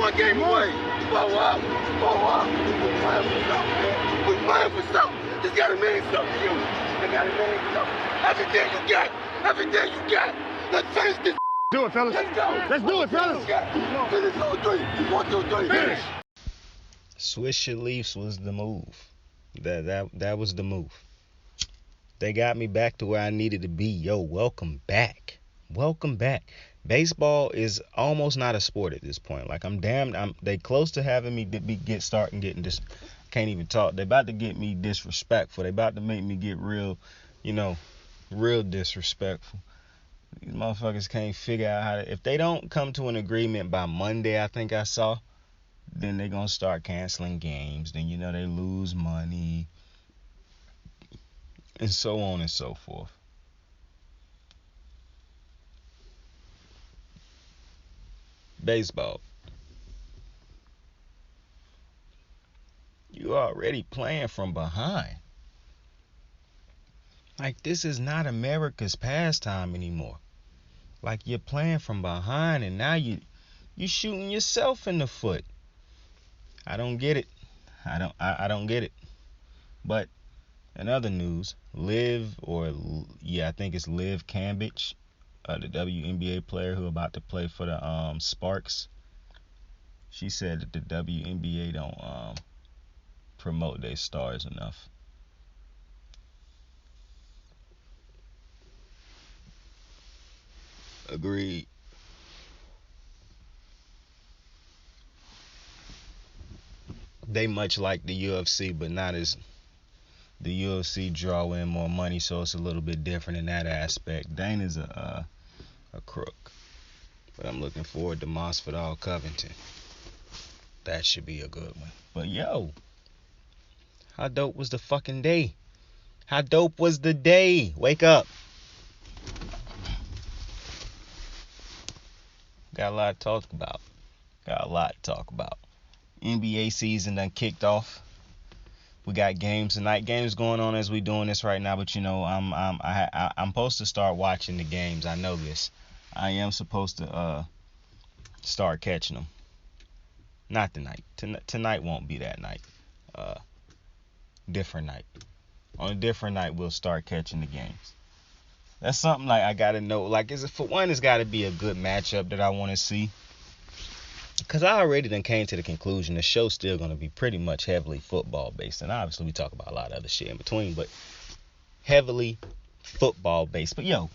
one game away. Blow up. We're playing for something, man. We're playing for something. It's got to mean something to you. It got to mean something. Everything you got. Everything you got. Let's finish this. Do it, fellas. Let's go. Let's do it, fellas. Finish 2-3. 1, 2, 3. Finish. Swish your Leafs was the move. That was the move. They got me back to where I needed to be. Yo, welcome back. Welcome back. Baseball is almost not a sport at this point. Like they close to having me getting this. Can't even talk. They about to get me disrespectful. They about to make me get real disrespectful. These motherfuckers can't figure out how to. If they don't come to an agreement by Monday, I think I saw, then they're gonna start canceling games. Then they lose money. And so on and so forth. Baseball. You already playing from behind. Like, this is not America's pastime anymore. Like, you're playing from behind and now you shooting yourself in the foot. I don't get it. I don't get it. But in other news, I think it's Liv Cambage, the WNBA player who about to play for the Sparks. She said that the WNBA don't promote their stars enough. Agreed. They much like the UFC, but not as the UFC draw in more money, so it's a little bit different in that aspect. Dana's a crook, but I'm looking forward to Masvidal Covington. That should be a good one. But yo, how dope was the fucking day? How dope was the day? Wake up. Got a lot to talk about. NBA season done kicked off. We got games tonight. Games going on as we doing this right now, but I'm supposed to start watching the games. I know this. I am supposed to start catching them. Not tonight. Tonight won't be that night. Different night. On a different night, we'll start catching the games. That's something like I gotta know. Like, for one, it's got to be a good matchup that I want to see. Because I already done came to the conclusion the show's still going to be pretty much heavily football based. And obviously we talk about a lot of other shit in between, but heavily football based. But yo,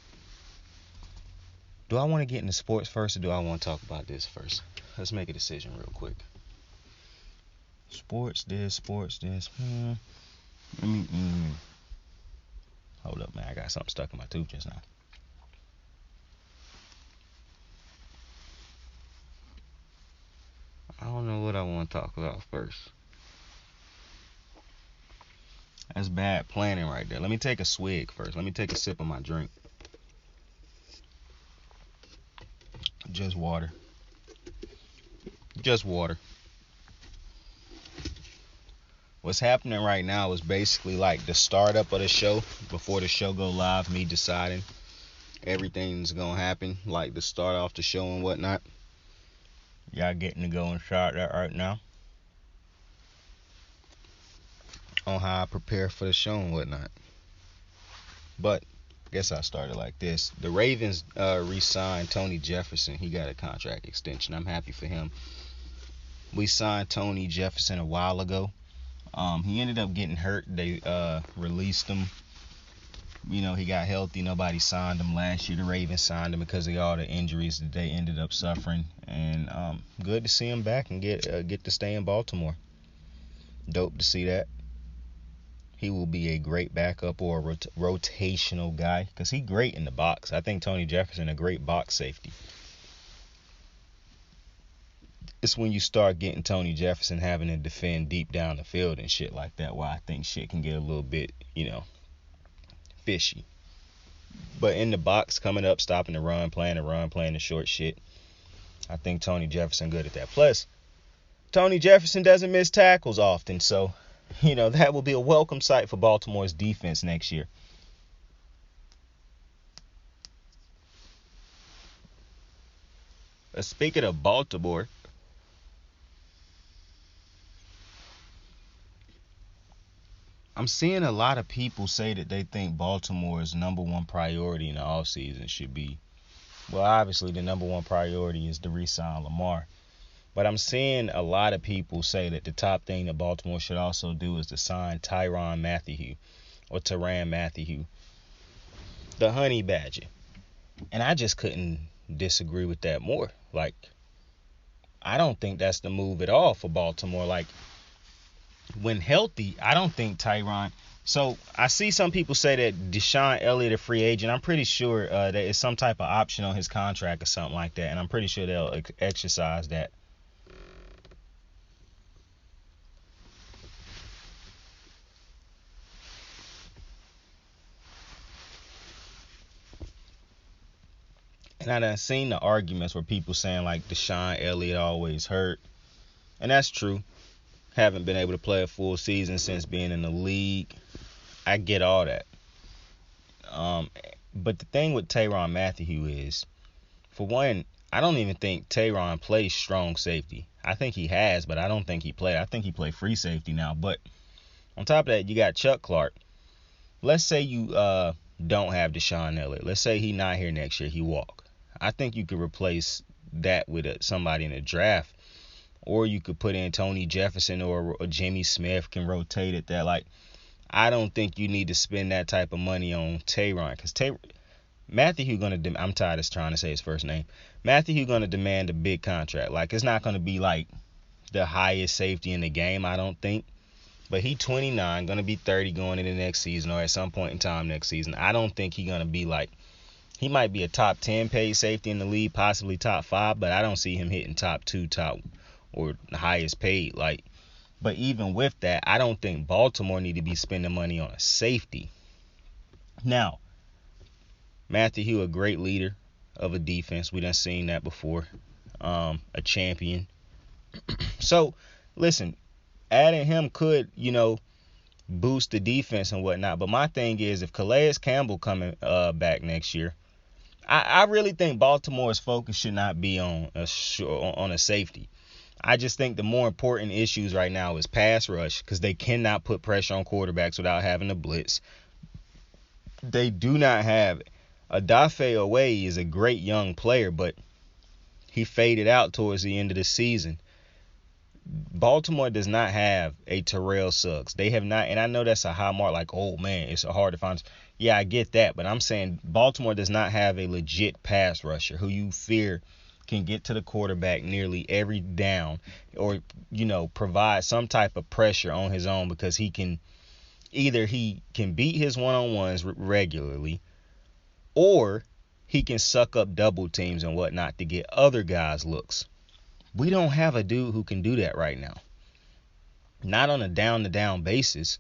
do I want to get into sports first or do I want to talk about this first? Let's make a decision real quick. Sports this. Hold up, man. I got something stuck in my tooth just now. I don't know what I want to talk about first. That's bad planning right there. Let me take a swig first. Let me take a sip of my drink. Just water. What's happening right now is basically like the startup of the show. Before the show go live, me deciding everything's going to happen. Like the start off the show and whatnot. Y'all getting to go and start that right now on how I prepare for the show and whatnot. But I guess I started like this. The Ravens re-signed Tony Jefferson. He got a contract extension. I'm happy for him. We signed Tony Jefferson a while ago. He ended up getting hurt. They released him. He got healthy. Nobody signed him last year. The Ravens signed him because of all the injuries that they ended up suffering. And good to see him back and get to stay in Baltimore. Dope to see that. He will be a great backup or a rotational guy because he's great in the box. I think Tony Jefferson a great box safety. It's when you start getting Tony Jefferson having to defend deep down the field and shit like that why I think shit can get a little bit, fishy. But in the box, coming up, stopping the run, playing the short shit, I think Tony Jefferson good at that. Plus, Tony Jefferson doesn't miss tackles often, so, that will be a welcome sight for Baltimore's defense next year. Speaking of Baltimore, I'm seeing a lot of people say that they think Baltimore's number one priority in the offseason should be, well, obviously the number one priority is to re-sign Lamar. But I'm seeing a lot of people say that the top thing that Baltimore should also do is to sign Tyrann Mathieu, the Honey Badger. And I just couldn't disagree with that more. Like, I don't think that's the move at all for Baltimore. Like, when healthy, I don't think Tyrann. So I see some people say that Deshaun Elliott, a free agent. I'm pretty sure that it's some type of option on his contract or something like that, and I'm pretty sure they'll exercise that. And I done seen the arguments where people saying like Deshaun Elliott always hurt, and that's true. Haven't been able to play a full season since being in the league. I get all that. But the thing with Tyrann Mathieu is, for one, I don't even think Tyrann plays strong safety. I think he has, but I don't think he played. I think he played free safety now. But on top of that, you got Chuck Clark. Let's say you don't have Deshaun Elliott. Let's say he's not here next year. He walk. I think you could replace that with somebody in the draft. Or you could put in Tony Jefferson or Jimmy Smith can rotate it. That, like, I don't think you need to spend that type of money on Tyrann, because Mathieu gonna. I'm tired of trying to say his first name. Mathieu gonna demand a big contract. Like, it's not gonna be like the highest safety in the game, I don't think. But he 29, gonna be 30 going into next season or at some point in time next season. I don't think he gonna be like. He might be a top 10 paid safety in the league, possibly top 5, but I don't see him hitting top 2, or the highest paid. Like, but even with that, I don't think Baltimore need to be spending money on a safety. Now, Mathieu, a great leader of a defense. We done seen that before. A champion. So, listen, adding him could, boost the defense and whatnot. But my thing is, if Calais Campbell coming back next year, I really think Baltimore's focus should not be on a safety. I just think the more important issues right now is pass rush, because they cannot put pressure on quarterbacks without having to blitz. They do not have Odafe Oweh is a great young player, but he faded out towards the end of the season. Baltimore does not have a Terrell Suggs. They have not, and I know that's a high mark, like, oh man, it's hard to find. Yeah, I get that, but I'm saying Baltimore does not have a legit pass rusher who you fear can get to the quarterback nearly every down, or provide some type of pressure on his own, because he can beat his one-on-ones regularly, or he can suck up double teams and whatnot to get other guys looks. We don't have a dude who can do that right now. Not on a down-to-down basis.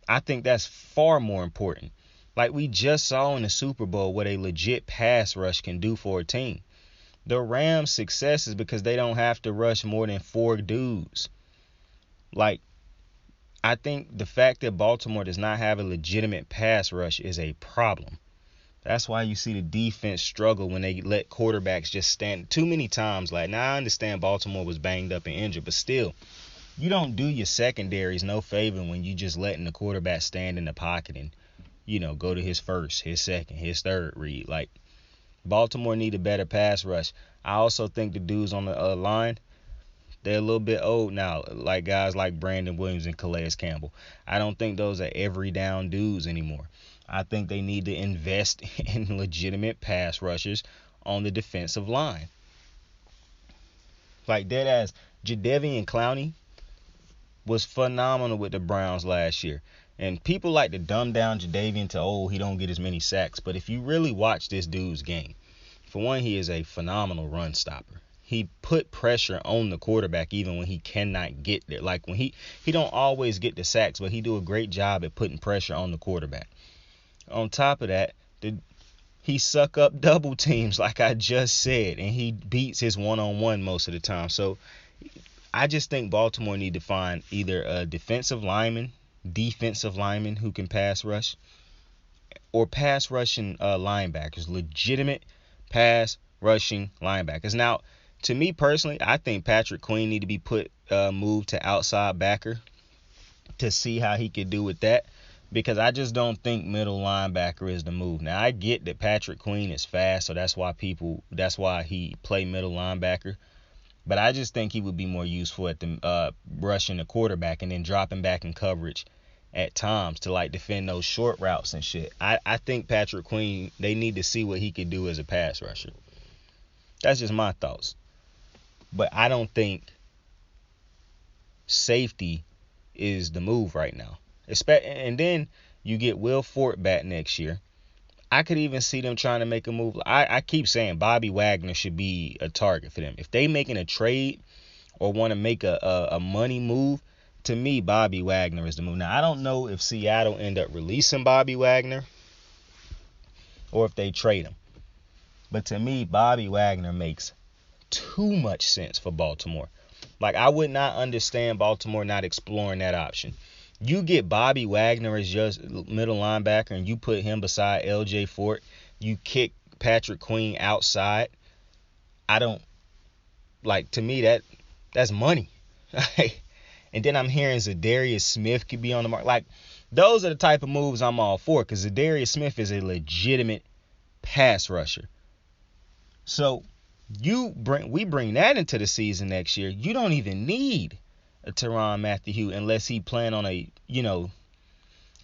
I think that's far more important. Like we just saw in the Super Bowl what a legit pass rush can do for a team. The Rams' success is because they don't have to rush more than 4 dudes. Like, I think the fact that Baltimore does not have a legitimate pass rush is a problem. That's why you see the defense struggle when they let quarterbacks just stand too many times. Like, now I understand Baltimore was banged up and injured, but still, you don't do your secondaries no favor when you just letting the quarterback stand in the pocket and, go to his first, his second, his third read. Like, Baltimore need a better pass rush. I also think the dudes on the line, they're a little bit old now, like guys like Brandon Williams and Calais Campbell. I don't think those are every down dudes anymore. I think they need to invest in legitimate pass rushers on the defensive line. Like deadass, Jadeveon Clowney was phenomenal with the Browns last year. And people like to dumb down Jadeveon to, he don't get as many sacks. But if you really watch this dude's game, for one, he is a phenomenal run stopper. He put pressure on the quarterback even when he cannot get there. Like when he don't always get the sacks, but he do a great job at putting pressure on the quarterback. On top of that, he suck up double teams like I just said, and he beats his one-on-one most of the time. So I just think Baltimore need to find either a defensive lineman who can pass rush, or pass rushing linebackers, legitimate pass rushing linebackers. Now, to me personally, I think Patrick Queen need to be moved to outside backer. to see how he could do with that, because I just don't think middle linebacker is the move. Now, I get that Patrick Queen is fast, so that's why he play middle linebacker. But I just think he would be more useful at the rushing the quarterback and then dropping back in coverage at times to like defend those short routes and shit. I think Patrick Queen, they need to see what he could do as a pass rusher. That's just my thoughts. But I don't think safety is the move right now. And then you get Will Fort back next year. I could even see them trying to make a move. I keep saying Bobby Wagner should be a target for them. If they making a trade or want to make a money move, to me, Bobby Wagner is the move. Now, I don't know if Seattle end up releasing Bobby Wagner or if they trade him. But to me, Bobby Wagner makes too much sense for Baltimore. Like, I would not understand Baltimore not exploring that option. You get Bobby Wagner as your middle linebacker and you put him beside LJ Fort. You kick Patrick Queen outside. To me, that's money. And then I'm hearing Zadarius Smith could be on the market. Like, those are the type of moves I'm all for, because Zadarius Smith is a legitimate pass rusher. So we bring that into the season next year. You don't even need a Tyrann Mathieu unless he plan on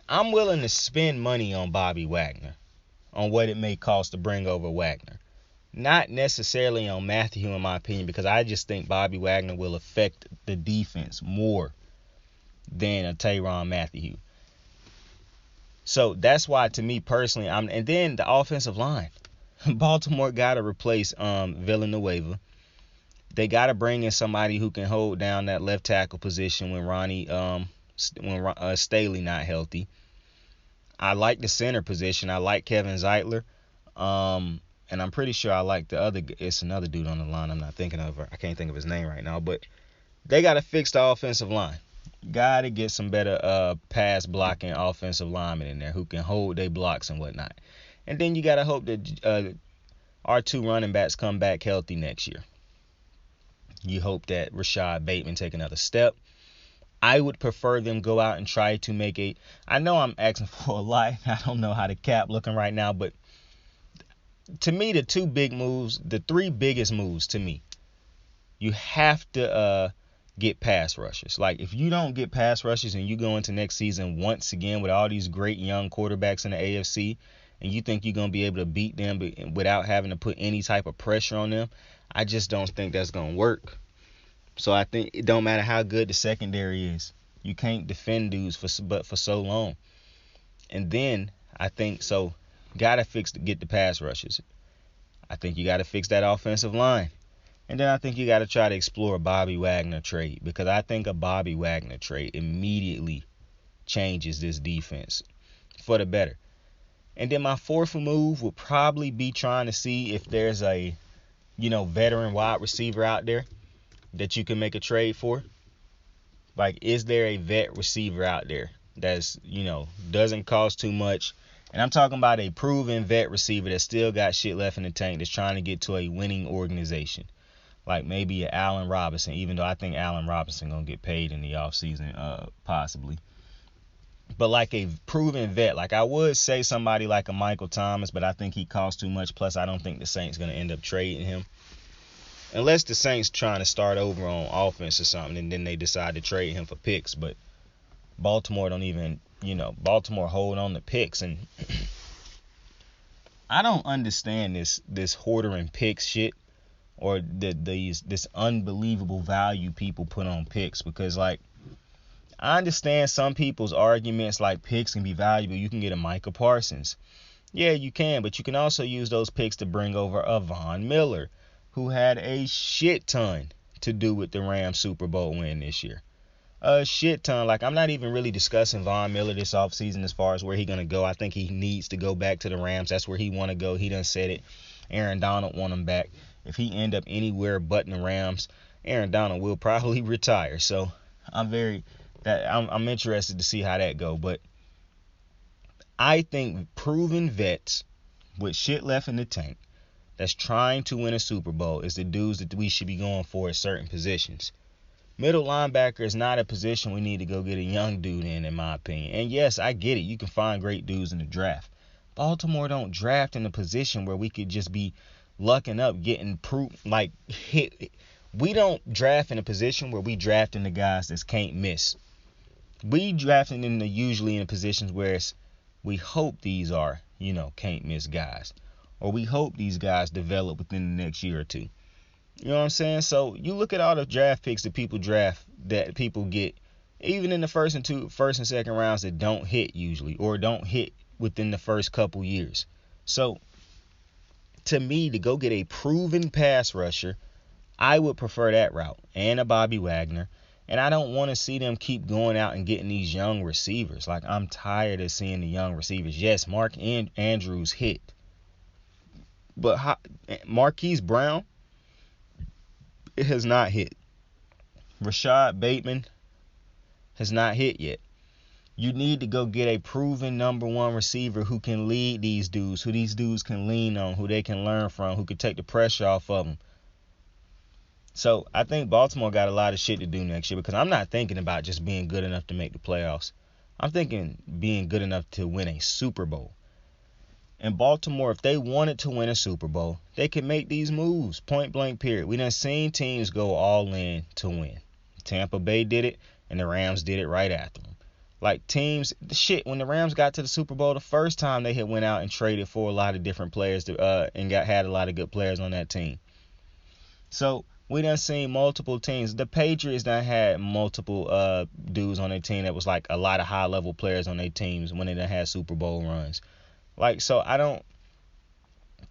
I'm willing to spend money on Bobby Wagner, on what it may cost to bring over Wagner. Not necessarily on Mathieu, in my opinion, because I just think Bobby Wagner will affect the defense more than a Tyrann Mathieu. So that's why, to me personally, and then the offensive line. Baltimore got to replace Wnba. They got to bring in somebody who can hold down that left tackle position when Staley not healthy. I like the center position. I like Kevin Zeitler. And I'm pretty sure I like it's another dude on the line I'm not thinking of. I can't think of his name right now. But they got to fix the offensive line. Got to get some better pass blocking offensive linemen in there who can hold their blocks and whatnot. And then you got to hope that our two running backs come back healthy next year. You hope that Rashad Bateman take another step. I would prefer them go out and try to make I know I'm asking for a lot. I don't know how the cap looking right now, but to me, the three biggest moves to me, you have to get pass rushers. Like, if you don't get pass rushers and you go into next season once again with all these great young quarterbacks in the AFC, and you think you're going to be able to beat them without having to put any type of pressure on them, I just don't think that's going to work. So I think it don't matter how good the secondary is. You can't defend dudes for so long. And then I think got to get the pass rushes. I think you got to fix that offensive line. And then I think you got to try to explore a Bobby Wagner trade, because I think a Bobby Wagner trade immediately changes this defense for the better. And then my fourth move would probably be trying to see if there's a, veteran wide receiver out there that you can make a trade for. Like, is there a vet receiver out there that's, doesn't cost too much? And I'm talking about a proven vet receiver that still got shit left in the tank, that's trying to get to a winning organization. Like maybe an Allen Robinson, even though I think Allen Robinson going to get paid in the offseason, possibly. But like a proven vet, like I would say somebody like a Michael Thomas, but I think he costs too much. Plus, I don't think the Saints going to end up trading him. Unless the Saints trying to start over on offense or something, and then they decide to trade him for picks. But Baltimore don't even, Baltimore hold on to picks. And I don't understand this hoarding picks shit, or this unbelievable value people put on picks. Because, like, I understand some people's arguments, like picks can be valuable. You can get a Micah Parsons. Yeah, you can, but you can also use those picks to bring over a Von Miller, who had a shit ton to do with the Rams Super Bowl win this year. A shit ton. Like, I'm not even really discussing Von Miller this offseason as far as where he's going to go. I think he needs to go back to the Rams. That's where he want to go. He done said it. Aaron Donald want him back. If he end up anywhere but in the Rams, Aaron Donald will probably retire. So I'm interested to see how that go. But I think proven vets with shit left in the tank that's trying to win a Super Bowl is the dudes that we should be going for at certain positions. Middle linebacker is not a position we need to go get a young dude in my opinion. And yes, I get it. You can find great dudes in the draft. Baltimore don't draft in a position where we could just be lucking up, getting proof, like hit. We don't draft in a position where we drafting the guys that can't miss. We drafting usually in positions where we hope these are, can't miss guys. Or we hope these guys develop within the next year or two. You know what I'm saying? So you look at all the draft picks that people draft, that people get, even in the first and second rounds, that don't hit usually, or don't hit within the first couple years. So to me, to go get a proven pass rusher, I would prefer that route, and a Bobby Wagner. And I don't want to see them keep going out and getting these young receivers. Like, I'm tired of seeing the young receivers. Yes, Mark Andrews hit. But Marquise Brown, it has not hit. Rashad Bateman has not hit yet. You need to go get a proven number one receiver who can lead these dudes, who these dudes can lean on, who they can learn from, who can take the pressure off of them. So I think Baltimore got a lot of shit to do next year, because I'm not thinking about just being good enough to make the playoffs. I'm thinking being good enough to win a Super Bowl. And Baltimore, if they wanted to win a Super Bowl, they could make these moves, point blank period. We done seen teams go all in to win. Tampa Bay did it, and the Rams did it right after them. Like, teams, when the Rams got to the Super Bowl the first time, they had went out and traded for a lot of different players and had a lot of good players on that team. So we done seen multiple teams. The Patriots done had multiple dudes on their team that was like a lot of high-level players on their teams when they done had Super Bowl runs. Like, so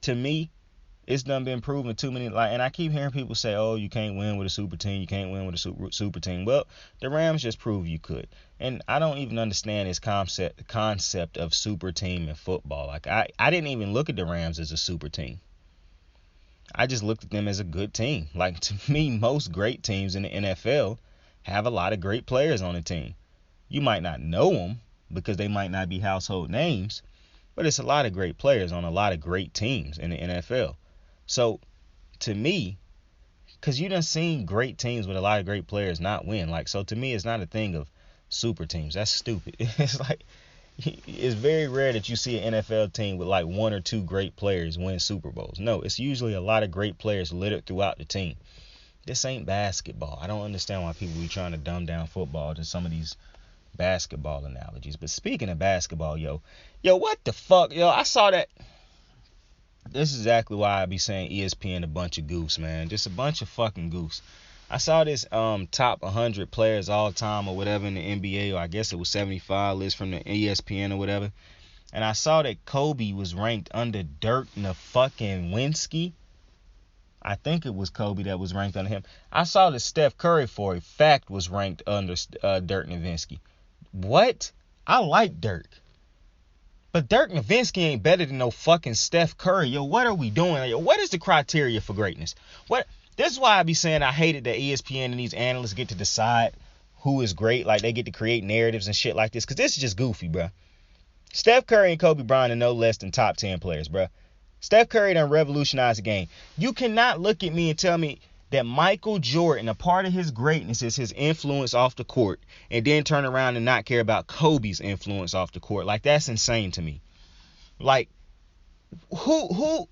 to me, it's done been proven too many, and I keep hearing people say, oh, you can't win with a super team, you can't win with a super team. Well, the Rams just proved you could. And I don't even understand this concept of super team in football. Like, I didn't even look at the Rams as a super team. I just looked at them as a good team. Like, to me, most great teams in the NFL have a lot of great players on the team. You might not know them because they might not be household names, but it's a lot of great players on a lot of great teams in the NFL. So, to me, because you done seen great teams with a lot of great players not win. Like, so to me, it's not a thing of super teams. That's stupid. It's like, it's very rare that you see an NFL team with like one or two great players win Super Bowls. No, it's usually a lot of great players littered throughout the team. This ain't basketball. I don't understand why people be trying to dumb down football to some of these basketball analogies. But speaking of basketball, yo, what the fuck, I saw that. This is exactly why I be saying ESPN a bunch of goofs, man. Just a bunch of fucking goofs. I saw this top 100 players all time or whatever in the NBA, or I guess it was 75 list from the ESPN or whatever. And I saw that Kobe was ranked under Dirk Nowitzki. I think it was Kobe that was ranked under him. I saw that Steph Curry, for a fact, was ranked under Dirk Nowitzki. What? I like Dirk. But Dirk Nowitzki ain't better than no fucking Steph Curry. Yo, what are we doing? Yo, what is the criteria for greatness? This is why I be saying I hated that ESPN and these analysts get to decide who is great. Like, they get to create narratives and shit like this. Because this is just goofy, bro. Steph Curry and Kobe Bryant are no less than top 10 players, bro. Steph Curry done revolutionized the game. You cannot look at me and tell me that Michael Jordan, a part of his greatness is his influence off the court, and then turn around and not care about Kobe's influence off the court. Like, that's insane to me. Like, who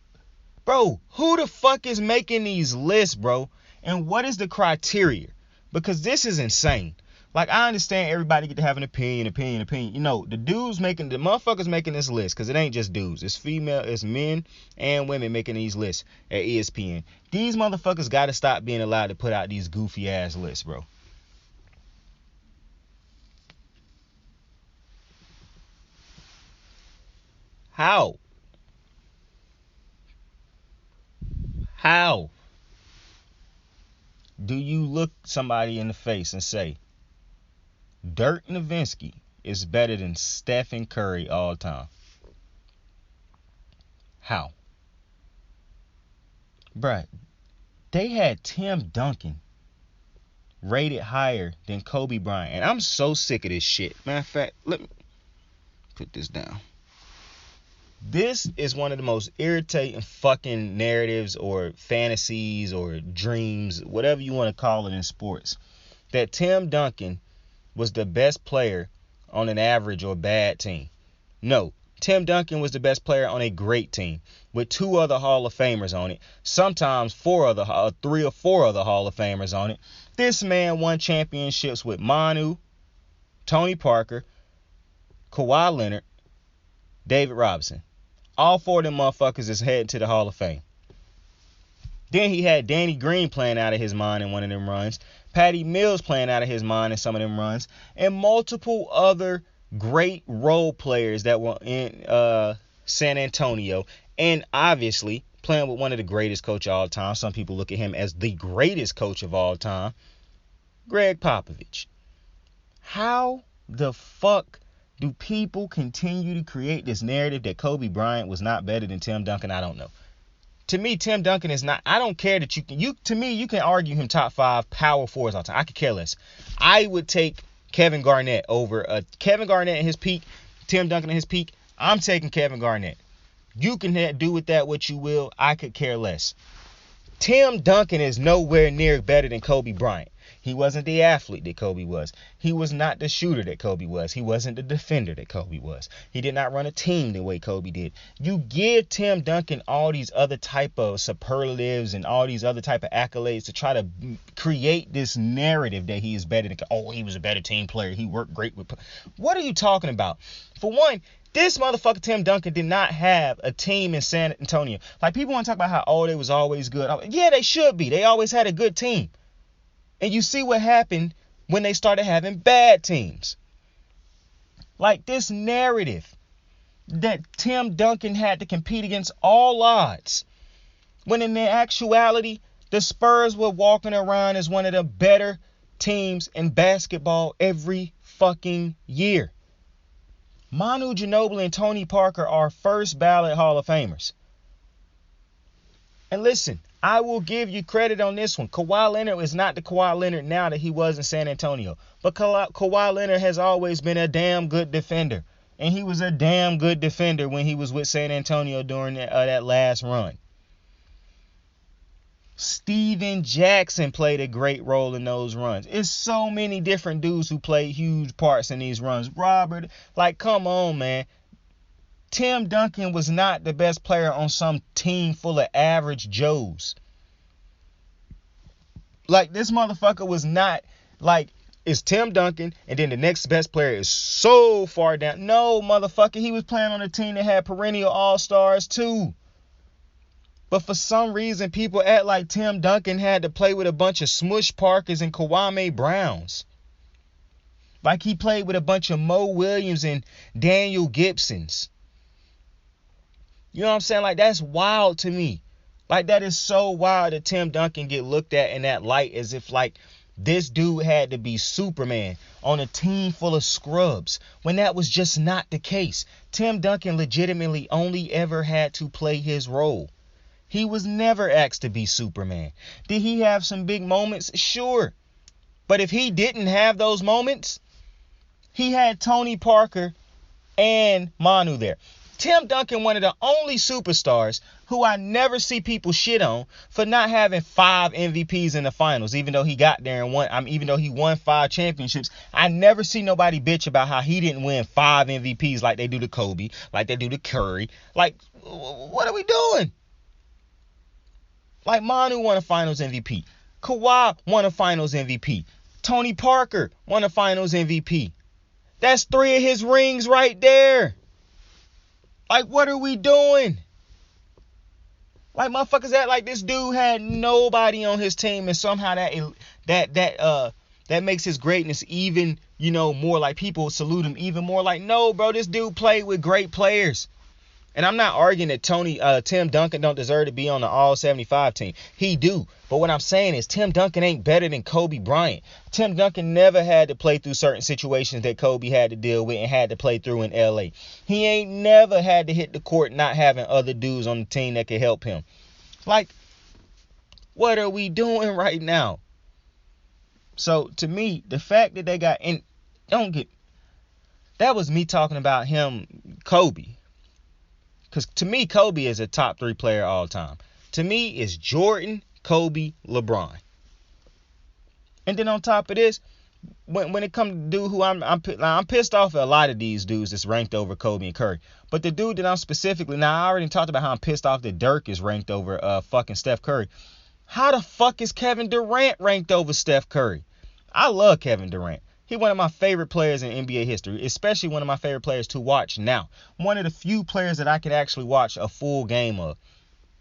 the fuck is making these lists, bro? And what is the criteria? Because this is insane. Like, I understand everybody get to have an opinion. You know, the motherfuckers making this list, because it ain't just dudes. It's men and women making these lists at ESPN. These motherfuckers got to stop being allowed to put out these goofy ass lists, bro. How do you look somebody in the face and say, Dirk Nowitzki is better than Stephen Curry all time? How? Bruh, they had Tim Duncan rated higher than Kobe Bryant. And I'm so sick of this shit. Matter of fact, let me put this down. This is one of the most irritating fucking narratives or fantasies or dreams, whatever you want to call it in sports. that Tim Duncan was the best player on an average or bad team. No. Tim Duncan was the best player on a great team with 2 other Hall of Famers on it, sometimes 3 or 4 other Hall of Famers on it. This man won championships with Manu, Tony Parker, Kawhi Leonard, David Robinson. All 4 of them motherfuckers is heading to the Hall of Fame. Then he had Danny Green playing out of his mind in one of them runs, Patty Mills playing out of his mind in some of them runs, and multiple other great role players that were in San Antonio, and obviously playing with one of the greatest coaches of all time. Some people look at him as the greatest coach of all time, Greg Popovich. How the fuck do people continue to create this narrative that Kobe Bryant was not better than Tim Duncan? I don't know. To me, Tim Duncan is not. I don't care that you can argue him top 5 power forwards all time. I could care less. I would take Kevin Garnett over Kevin Garnett at his peak, Tim Duncan at his peak. I'm taking Kevin Garnett. You can do with that what you will. I could care less. Tim Duncan is nowhere near better than Kobe Bryant. He wasn't the athlete that Kobe was. He was not the shooter that Kobe was. He wasn't the defender that Kobe was. He did not run a team the way Kobe did. You give Tim Duncan all these other type of superlatives and all these other type of accolades to try to create this narrative that he is better than, he was a better team player. He worked great with. What are you talking about? For one, this motherfucker Tim Duncan did not have a team in San Antonio. Like, people want to talk about how, they was always good. Yeah, they should be. They always had a good team. And you see what happened when they started having bad teams. Like, this narrative that Tim Duncan had to compete against all odds, when in actuality, the Spurs were walking around as one of the better teams in basketball every fucking year. Manu Ginobili and Tony Parker are first ballot Hall of Famers. And listen, I will give you credit on this one. Kawhi Leonard is not the Kawhi Leonard now that he was in San Antonio. But Kawhi Leonard has always been a damn good defender. And he was a damn good defender when he was with San Antonio during that last run. Steven Jackson played a great role in those runs. It's so many different dudes who played huge parts in these runs. Robert, come on, man. Tim Duncan was not the best player on some team full of average Joes. This motherfucker was not, it's Tim Duncan, and then the next best player is so far down. No, motherfucker, he was playing on a team that had perennial all-stars too. But for some reason, people act like Tim Duncan had to play with a bunch of Smush Parkers and Kwame Browns. Like he played with a bunch of Mo Williams and Daniel Gibsons. You know what I'm saying? That's wild to me. That is so wild that Tim Duncan get looked at in that light as if this dude had to be Superman on a team full of scrubs, when that was just not the case. Tim Duncan legitimately only ever had to play his role. He was never asked to be Superman. Did he have some big moments? Sure. But if he didn't have those moments, he had Tony Parker and Manu there. Tim Duncan, one of the only superstars who I never see people shit on for not having 5 MVPs in the finals, even though he got there and won. Even though he won 5 championships, I never see nobody bitch about how he didn't win 5 MVPs like they do to Kobe, like they do to Curry. What are we doing? Manu won a Finals MVP. Kawhi won a Finals MVP. Tony Parker won a Finals MVP. That's 3 of his rings right there. What are we doing? Motherfuckers act like this dude had nobody on his team, and somehow that makes his greatness even, more, people salute him even more. No, bro, this dude played with great players. And I'm not arguing that Tim Duncan don't deserve to be on the All-75 team. He do. But what I'm saying is Tim Duncan ain't better than Kobe Bryant. Tim Duncan never had to play through certain situations that Kobe had to deal with and had to play through in L.A. He ain't never had to hit the court not having other dudes on the team that could help him. What are we doing right now? So, to me, the fact that they got... And that was me talking about him, Kobe. Because to me, Kobe is a top 3 player all time. To me, it's Jordan, Kobe, LeBron. And then on top of this, when it comes to dude who I'm pissed off at a lot of these dudes that's ranked over Kobe and Curry. But the dude that I'm specifically, now I already talked about how I'm pissed off that Dirk is ranked over fucking Steph Curry. How the fuck is Kevin Durant ranked over Steph Curry? I love Kevin Durant. He's one of my favorite players in NBA history, especially one of my favorite players to watch now. One of the few players that I could actually watch a full game of.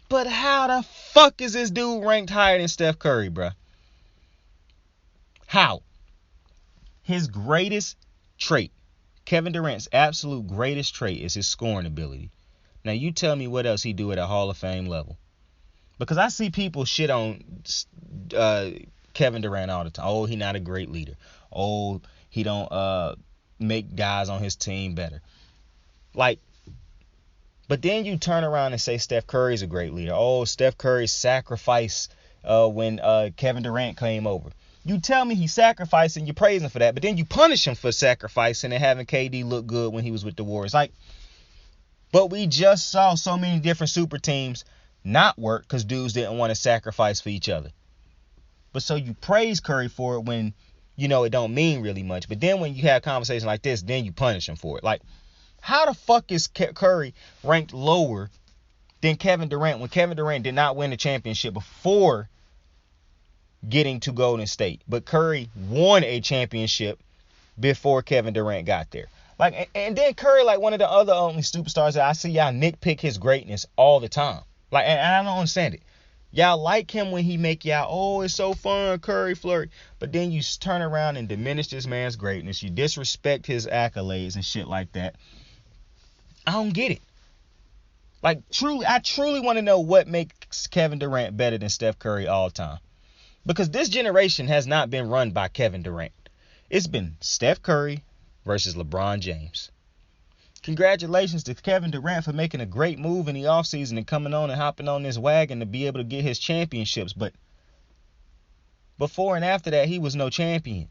But how the fuck is this dude ranked higher than Steph Curry, bruh? How? His greatest trait, Kevin Durant's absolute greatest trait, is his scoring ability. Now you tell me what else he do at a Hall of Fame level. Because I see people shit on Kevin Durant all the time. Oh, he not a great leader. Oh, he don't make guys on his team better. Like, but then you turn around and say Steph Curry's a great leader. Oh, Steph Curry sacrificed when Kevin Durant came over. You tell me he sacrificed and you praise him for that, but then you punish him for sacrificing and having KD look good when he was with the Warriors. Like, but we just saw so many different super teams not work because dudes didn't want to sacrifice for each other. But so you praise Curry for it when, you know, it don't mean really much. But then when you have conversations like this, then you punish him for it. Like, how the fuck is Curry ranked lower than Kevin Durant when Kevin Durant did not win the championship before getting to Golden State? But Curry won a championship before Kevin Durant got there. Like, and then Curry, like one of the other only superstars that I see y'all nitpick his greatness all the time. Like, and I don't understand it. Y'all like him when he make y'all, oh, it's so fun, Curry flirt. But then you turn around and diminish this man's greatness. You disrespect his accolades and shit like that. I don't get it. Like, I truly want to know what makes Kevin Durant better than Steph Curry all time. Because this generation has not been run by Kevin Durant. It's been Steph Curry versus LeBron James. Congratulations to Kevin Durant for making a great move in the offseason and coming on and hopping on this wagon to be able to get his championships. But before and after that, he was no champion.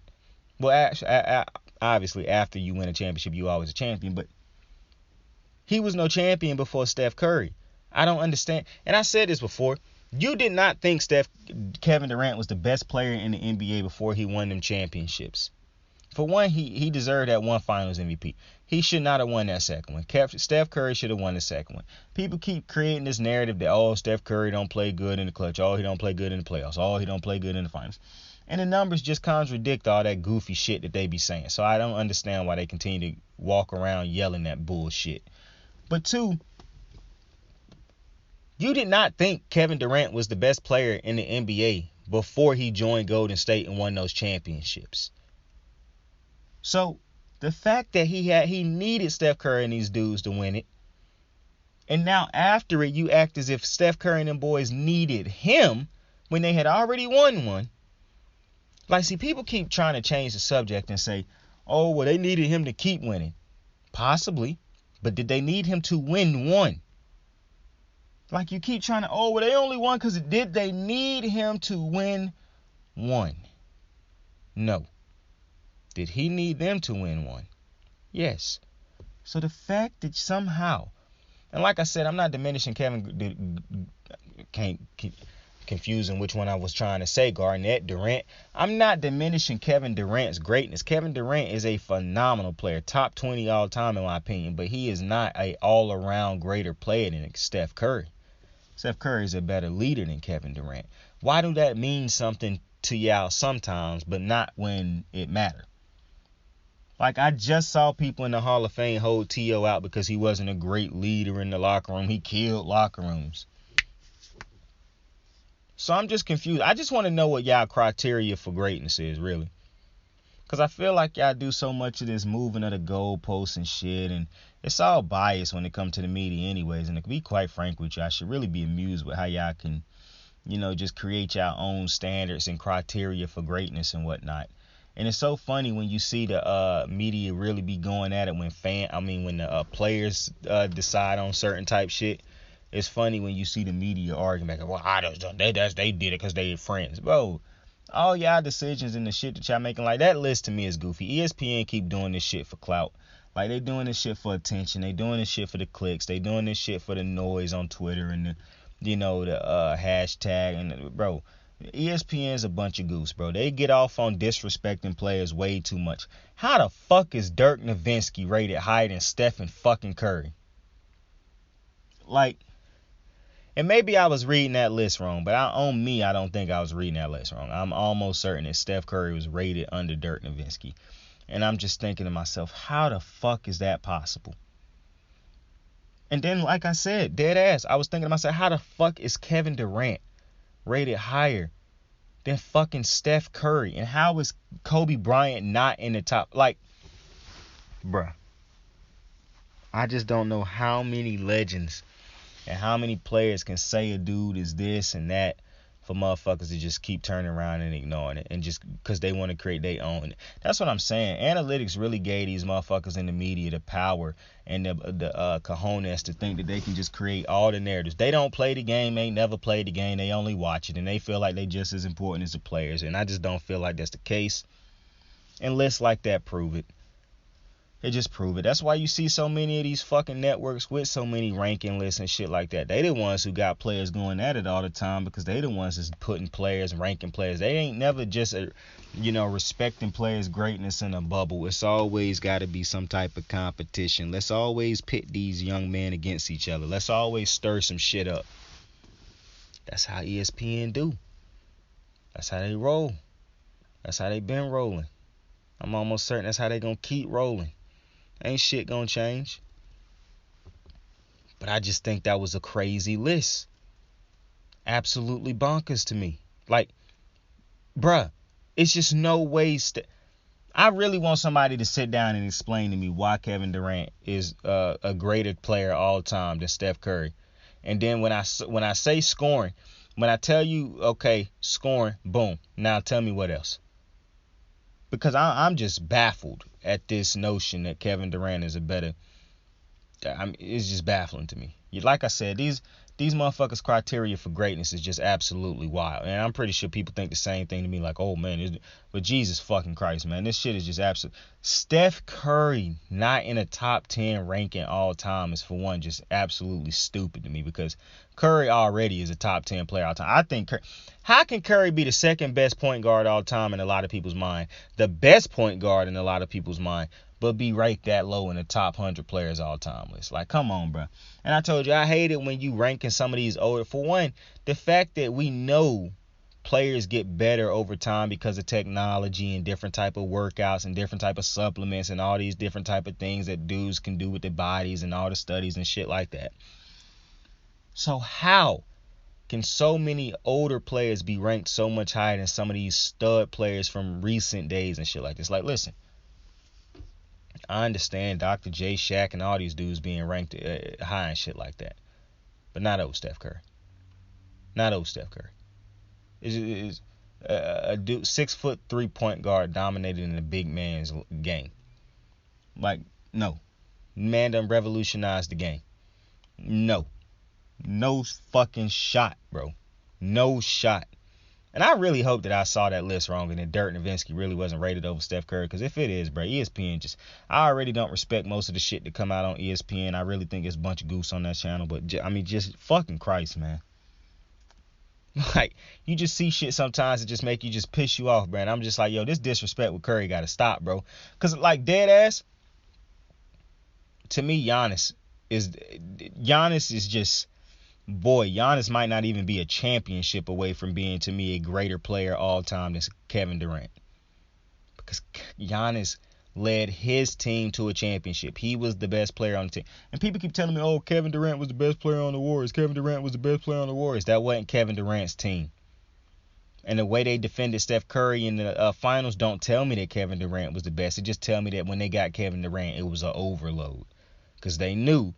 Well, actually, obviously, after you win a championship, you always a champion. But he was no champion before Steph Curry. I don't understand. And I said this before. You did not think Kevin Durant was the best player in the NBA before he won them championships. For one, he deserved that one Finals MVP. He should not have won that second one. Steph Curry should have won the second one. People keep creating this narrative that, oh, Steph Curry don't play good in the clutch. Oh, he don't play good in the playoffs. Oh, he don't play good in the finals. And the numbers just contradict all that goofy shit that they be saying. So I don't understand why they continue to walk around yelling that bullshit. But two, you did not think Kevin Durant was the best player in the NBA before he joined Golden State and won those championships. So the fact that he needed Steph Curry and these dudes to win it, and now after it you act as if Steph Curry and them boys needed him when they had already won one. Like, see, people keep trying to change the subject and say, oh, well, they needed him to keep winning. Possibly, but did they need him to win one? Like, you keep trying to, oh, well, they only won because did they need him to win one? No. Did he need them to win one? Yes. So the fact that somehow, and like I said, I'm not diminishing confusing which one I was trying to say, Garnett, Durant. I'm not diminishing Kevin Durant's greatness. Kevin Durant is a phenomenal player, top 20 all time in my opinion, but he is not a all-around greater player than Steph Curry. Steph Curry is a better leader than Kevin Durant. Why do that mean something to y'all sometimes, but not when it matters? Like, I just saw people in the Hall of Fame hold T.O. out because he wasn't a great leader in the locker room. He killed locker rooms. So I'm just confused. I just want to know what y'all criteria for greatness is, really. Because I feel like y'all do so much of this moving of the goalposts and shit, and it's all biased when it comes to the media anyways. And to be quite frank with you, I should really be amused with how y'all can, you know, just create your own standards and criteria for greatness and whatnot. And it's so funny when you see the media really be going at it when the players decide on certain type shit. It's funny when you see the media arguing back, well, they did it because they friends. Bro, all y'all decisions and the shit that y'all making, like, that list to me is goofy. ESPN keep doing this shit for clout. Like, they doing this shit for attention. They doing this shit for the clicks. They doing this shit for the noise on Twitter and the hashtag. And bro, ESPN's a bunch of goose, bro. They get off on disrespecting players way too much. How the fuck is Dirk Nowitzki rated higher than Stephen fucking Curry? Like, and maybe I was reading that list wrong, but on me, I don't think I was reading that list wrong. I'm almost certain that Steph Curry was rated under Dirk Nowitzki. And I'm just thinking to myself, how the fuck is that possible? And then, like I said, dead ass, I was thinking to myself, how the fuck is Kevin Durant rated higher than fucking Steph Curry? And how is Kobe Bryant not in the top? Like, bruh, I just don't know how many legends and how many players can say a dude is this and that for motherfuckers to just keep turning around and ignoring it, and just because they want to create their own. That's what I'm saying. Analytics really gave these motherfuckers in the media the power and the cojones to think that they can just create all the narratives. They don't play the game, ain't never played the game, they only watch it, and they feel like they just as important as the players. And I just don't feel like that's the case. And lists like that prove it. They just prove it. That's why you see so many of these fucking networks with so many ranking lists and shit like that. They the ones who got players going at it all the time, because they the ones that's putting players and ranking players. They ain't never just respecting players' greatness in a bubble. It's always got to be some type of competition. Let's always pit these young men against each other. Let's always stir some shit up. That's how ESPN do. That's how they roll. That's how they been rolling. I'm almost certain that's how they gonna keep rolling. Ain't shit gonna change. But I just think that was a crazy list. Absolutely bonkers to me. Like, bruh, it's just no way. I really want somebody to sit down and explain to me why Kevin Durant is a greater player all time than Steph Curry. And then when I say scoring, when I tell you, okay, scoring, boom, now tell me what else. Because I'm just baffled at this notion that Kevin Durant is a better. It's just baffling to me. Like I said, these motherfuckers' criteria for greatness is just absolutely wild. And I'm pretty sure people think the same thing to me, like, oh man, but Jesus fucking Christ, man, this shit is just absolute. Steph Curry not in a top 10 ranking all time is, for one, just absolutely stupid to me, because Curry already is a top 10 player all time. I think how can Curry be the second best point guard all time in a lot of people's mind, the best point guard in a lot of people's mind, but be right that low in the top 100 players all time list? Like, come on, bro. And I told you, I hate it when you ranking some of these older. For one, the fact that we know players get better over time because of technology and different type of workouts and different type of supplements and all these different type of things that dudes can do with their bodies and all the studies and shit like that. So how can so many older players be ranked so much higher than some of these stud players from recent days and shit like this? Like, listen, I understand Dr. J, Shaq, and all these dudes being ranked high and shit like that, but not old Steph Curry. Not old Steph Curry. Is a dude 6'3" point guard dominated in a big man's game? Like, no. Man done revolutionized the game. No fucking shot, bro. No shot. And I really hope that I saw that list wrong and that Dirk Nowitzki really wasn't rated over Steph Curry. Because if it is, bro, ESPN I already don't respect most of the shit that come out on ESPN. I really think it's a bunch of goose on that channel. But, just fucking Christ, man. Like, you just see shit sometimes that just make you just piss you off, bro. And I'm just like, yo, this disrespect with Curry got to stop, bro. Because, like, dead ass, to me, Giannis is just... Boy, Giannis might not even be a championship away from being, to me, a greater player all time than Kevin Durant. Because Giannis led his team to a championship. He was the best player on the team. And people keep telling me, oh, Kevin Durant was the best player on the Warriors. Kevin Durant was the best player on the Warriors. That wasn't Kevin Durant's team. And the way they defended Steph Curry in the finals don't tell me that Kevin Durant was the best. It just tell me that when they got Kevin Durant, it was an overload. Because they knew,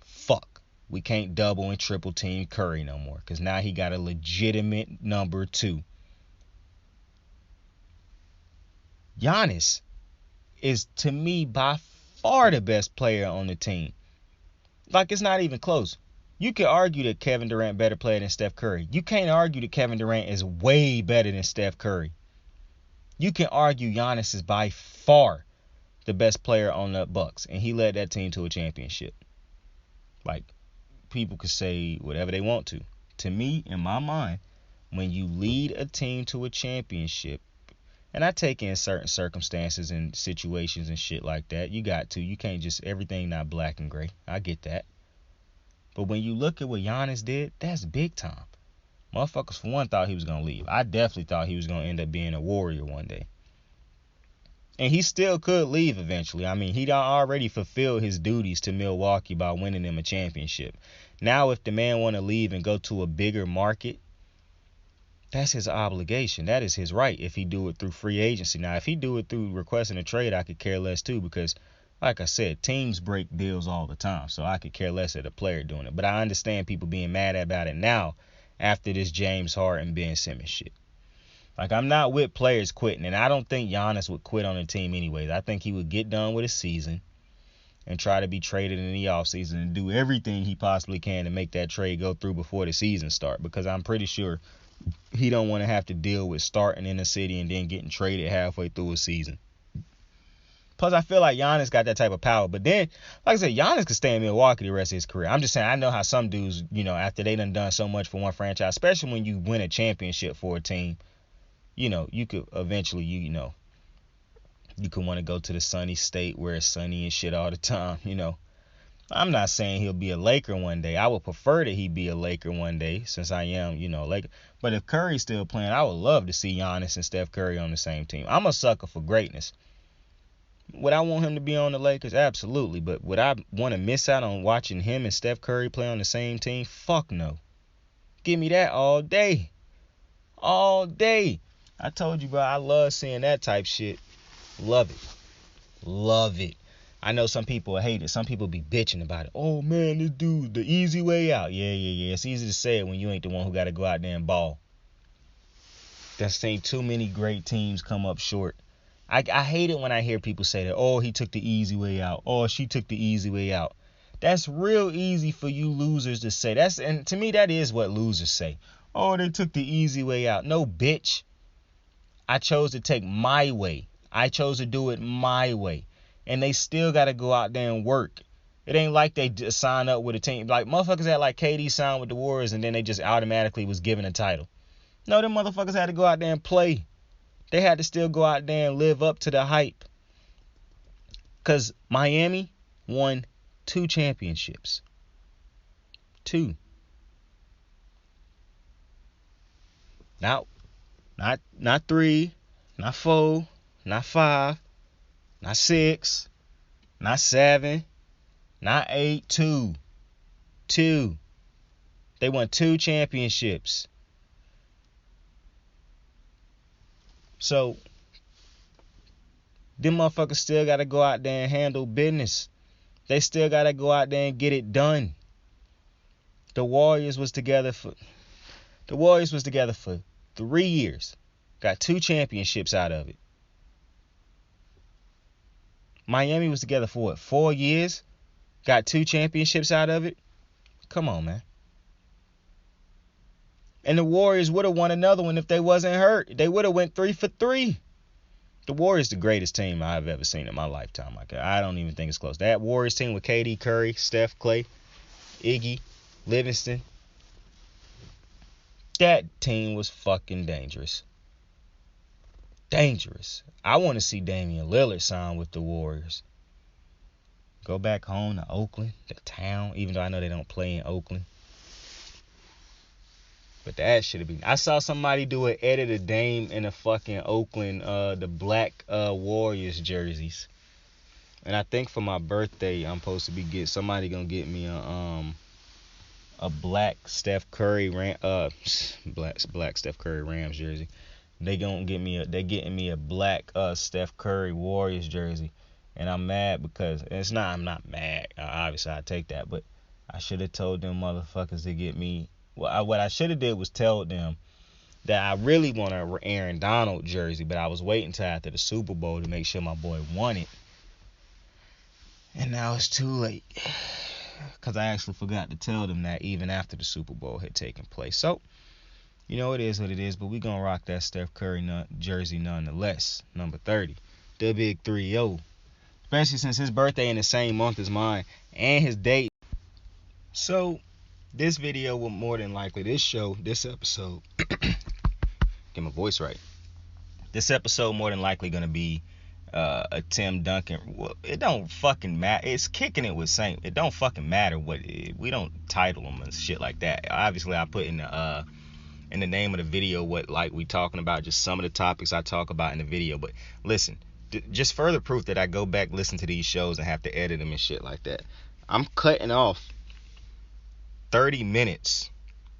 fuck, we can't double and triple team Curry no more, because now he got a legitimate number 2. Giannis is, to me, by far the best player on the team. Like, it's not even close. You can argue that Kevin Durant better player than Steph Curry. You can't argue that Kevin Durant is way better than Steph Curry. You can argue Giannis is by far the best player on the Bucks, and he led that team to a championship. Like, people could say whatever they want to. To me, in my mind, when you lead a team to a championship, and I take in certain circumstances and situations and shit like that. You got to. You can't just, everything not black and gray. I get that. But when you look at what Giannis did, that's big time. Motherfuckers, for one, thought he was going to leave. I definitely thought he was going to end up being a Warrior one day. And he still could leave eventually. I mean, he already fulfilled his duties to Milwaukee by winning them a championship. Now, if the man want to leave and go to a bigger market, that's his obligation. That is his right if he do it through free agency. Now, if he do it through requesting a trade, I could care less too because, like I said, teams break deals all the time. So I could care less at a player doing it. But I understand people being mad about it now after this James Harden, Ben Simmons shit. Like, I'm not with players quitting, and I don't think Giannis would quit on a team anyways. I think he would get done with his season and try to be traded in the offseason and do everything he possibly can to make that trade go through before the season start, because I'm pretty sure he don't want to have to deal with starting in the city and then getting traded halfway through a season. Plus, I feel like Giannis got that type of power. But then, like I said, Giannis could stay in Milwaukee the rest of his career. I'm just saying, I know how some dudes, after they done so much for one franchise, especially when you win a championship for a team, you could eventually, you could want to go to the sunny state where it's sunny and shit all the time, I'm not saying he'll be a Laker one day. I would prefer that he be a Laker one day since I am, Laker. But if Curry's still playing, I would love to see Giannis and Steph Curry on the same team. I'm a sucker for greatness. Would I want him to be on the Lakers? Absolutely. But would I want to miss out on watching him and Steph Curry play on the same team? Fuck no. Give me that all day. All day. I told you, bro, I love seeing that type shit. Love it. Love it. I know some people hate it. Some people be bitching about it. Oh, man, this dude, the easy way out. Yeah. It's easy to say it when you ain't the one who got to go out there and ball. I've seen too many great teams come up short. I hate it when I hear people say that, oh, he took the easy way out. Oh, she took the easy way out. That's real easy for you losers to say. And to me, that is what losers say. Oh, they took the easy way out. No, bitch. I chose to take my way. I chose to do it my way. And they still got to go out there and work. It ain't like they just sign up with a team. Like, motherfuckers had like KD signed with the Warriors and then they just automatically was given a title. No, them motherfuckers had to go out there and play. They had to still go out there and live up to the hype. Because Miami won 2 championships. 2. Not 3, not 4, not 5, not 6, not 7, not 8, 2. 2. They won 2 championships. So, them motherfuckers still got to go out there and handle business. They still got to go out there and get it done. The Warriors was together for 3 years. Got 2 championships out of it. Miami was together for what, 4 years? Got 2 championships out of it? Come on, man. And the Warriors would have won another one if they wasn't hurt. They would have went 3 for 3. The Warriors the greatest team I've ever seen in my lifetime. Like, I don't even think it's close. That Warriors team with KD, Curry, Steph, Clay, Iggy, Livingston. That team was fucking dangerous. Dangerous. I want to see Damian Lillard sign with the Warriors. Go back home to Oakland, the town, even though I know they don't play in Oakland. But that should have been. I saw somebody do an edit of Dame in a fucking Oakland, the black Warriors jerseys. And I think for my birthday, I'm supposed to be somebody gonna get me a black Steph Curry black Steph Curry Rams jersey. They getting me a black Steph Curry Warriors jersey. And I'm mad because I'm not mad. Obviously I take that, but I should have told them motherfuckers to get me. What I should have did was tell them that I really want an Aaron Donald jersey, but I was waiting till after the Super Bowl to make sure my boy won it. And now it's too late. Because I actually forgot to tell them that even after the Super Bowl had taken place. So, it is what it is, but we going to rock that Steph Curry jersey nonetheless. Number 30. The Big 3-0. Especially since his birthday in the same month as mine and his date. So, this video will more than likely, this episode, get my voice right. This episode more than likely gonna be a Tim Duncan. Well, it don't fucking matter. It's Kicking It with Saint. It don't fucking matter what we don't title them and shit like that. Obviously, I put in the name of the video what like we talking about, just some of the topics I talk about in the video. But listen, just further proof that I go back listen to these shows and have to edit them and shit like that. I'm cutting off 30 minutes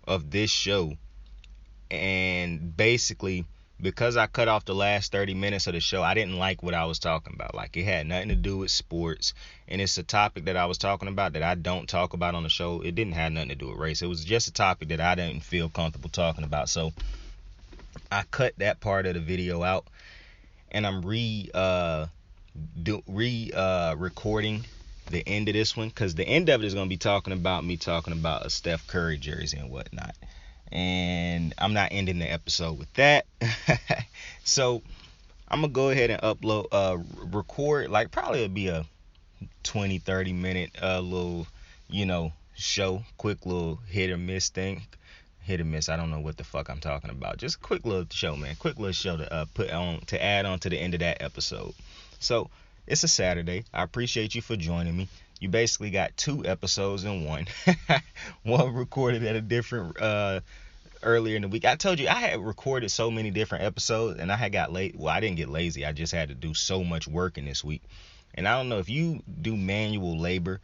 of this show, and basically because I cut off the last 30 minutes of the show, I didn't like what I was talking about. Like, it had nothing to do with sports, and it's a topic that I was talking about that I don't talk about on the show. It didn't have nothing to do with race. It was just a topic that I didn't feel comfortable talking about. So I cut that part of the video out, and I'm recording the end of this one, because the end of it is going to be talking about me talking about a Steph Curry jersey and whatnot. And I'm not ending the episode with that. So I'm gonna go ahead and record, like, probably it'll be a 20-30 minute little, show, quick little hit or miss thing. Hit or miss, I don't know what the fuck I'm talking about. Just a quick little show, man. Quick little show to put on, to add on to the end of that episode. So it's a Saturday. I appreciate you for joining me. You basically got 2 episodes in one. One recorded at a different earlier in the week. I told you I had recorded so many different episodes, and I had got late. Well, I didn't get lazy. I just had to do so much work in this week. And I don't know if you do manual labor.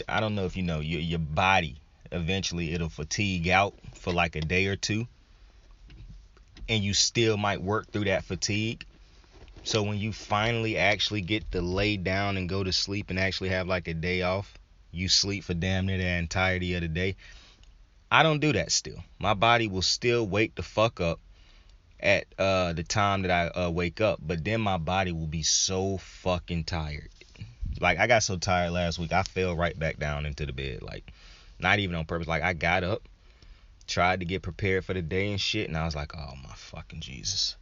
I don't know if you know your body eventually it'll fatigue out for like a day or two, and you still might work through that fatigue. So when you finally actually get to lay down and go to sleep and actually have like a day off, you sleep for damn near the entirety of the day. I don't do that still. My body will still wake the fuck up at the time that I wake up, but then my body will be so fucking tired. Like, I got so tired last week, I fell right back down into the bed. Like, not even on purpose. Like, I got up, tried to get prepared for the day and shit, and I was like, oh my fucking Jesus.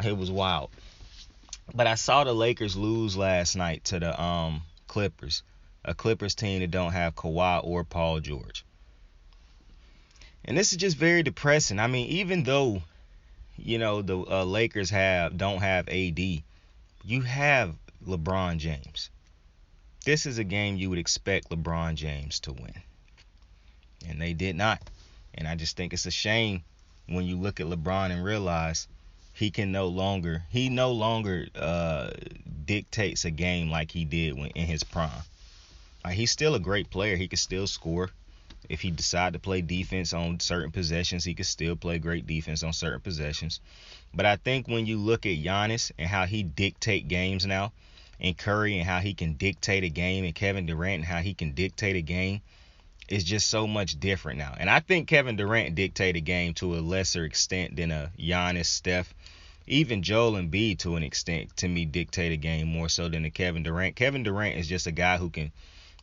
It was wild. But I saw the Lakers lose last night to the Clippers. A Clippers team that don't have Kawhi or Paul George. And this is just very depressing. I mean, even though, the Lakers don't have AD, you have LeBron James. This is a game you would expect LeBron James to win. And they did not. And I just think it's a shame when you look at LeBron and realize he no longer dictates a game like he did in his prime. Like, he's still a great player. He can still score. If he decide to play defense on certain possessions, he can still play great defense on certain possessions. But I think when you look at Giannis and how he dictate games now, and Curry and how he can dictate a game, and Kevin Durant and how he can dictate a game, it's just so much different now. And I think Kevin Durant dictate a game to a lesser extent than a Giannis, Steph. Even Joel Embiid, to an extent, to me, dictate a game more so than a Kevin Durant. Kevin Durant is just a guy who can,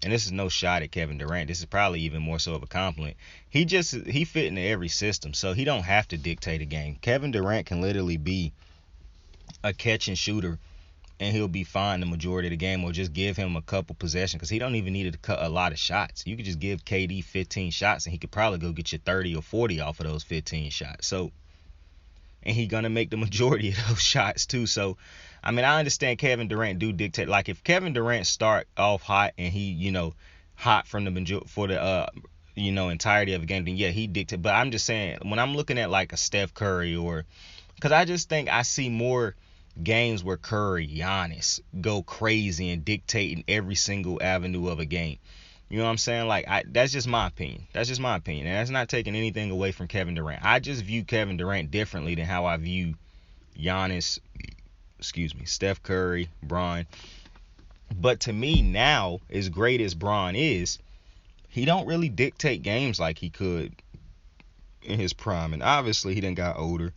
and this is no shot at Kevin Durant, this is probably even more so of a compliment. He fit into every system, so he don't have to dictate a game. Kevin Durant can literally be a catch and shooter, and he'll be fine the majority of the game, or just give him a couple possessions, because he don't even need to cut a lot of shots. You could just give KD 15 shots, and he could probably go get you 30 or 40 off of those 15 shots. So, and he's going to make the majority of those shots too. So, I mean, I understand Kevin Durant do dictate. Like, if Kevin Durant start off hot and he, hot from the entirety of the game, then yeah, he dictate. But I'm just saying, when I'm looking at like a Steph Curry, or, because I just think I see more games where Curry, Giannis go crazy and dictate in every single avenue of a game. You know what I'm saying? Like, that's just my opinion. That's just my opinion. And that's not taking anything away from Kevin Durant. I just view Kevin Durant differently than how I view Giannis, Steph Curry, Bron. But to me now, as great as Bron is, he don't really dictate games like he could in his prime. And obviously he done got older.